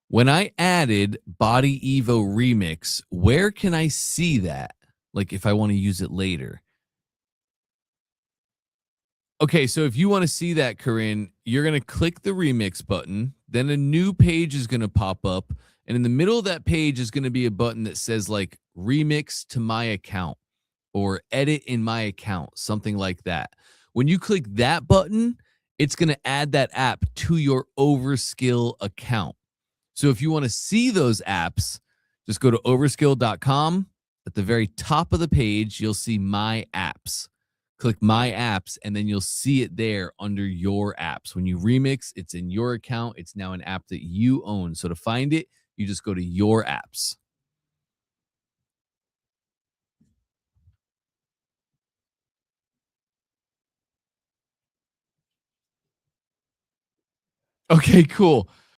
When I added Body Evo Remix, where can I see that? Like if I want to use it later. Okay, so if you want to see that, Corinne, you're going to click the remix button. Then a new page is going to pop up. And in the middle of that page is going to be a button that says like remix to my account or edit in my account, something like that. When you click that button, it's going to add that app to your OverSkill account. So if you want to see those apps, just go to overskill.com. At the very top of the page, you'll see my apps. Click my apps, and then you'll see it there under your apps. When you remix, it's in your account. It's now an app that you own. So to find it, you just go to your apps. Okay, cool.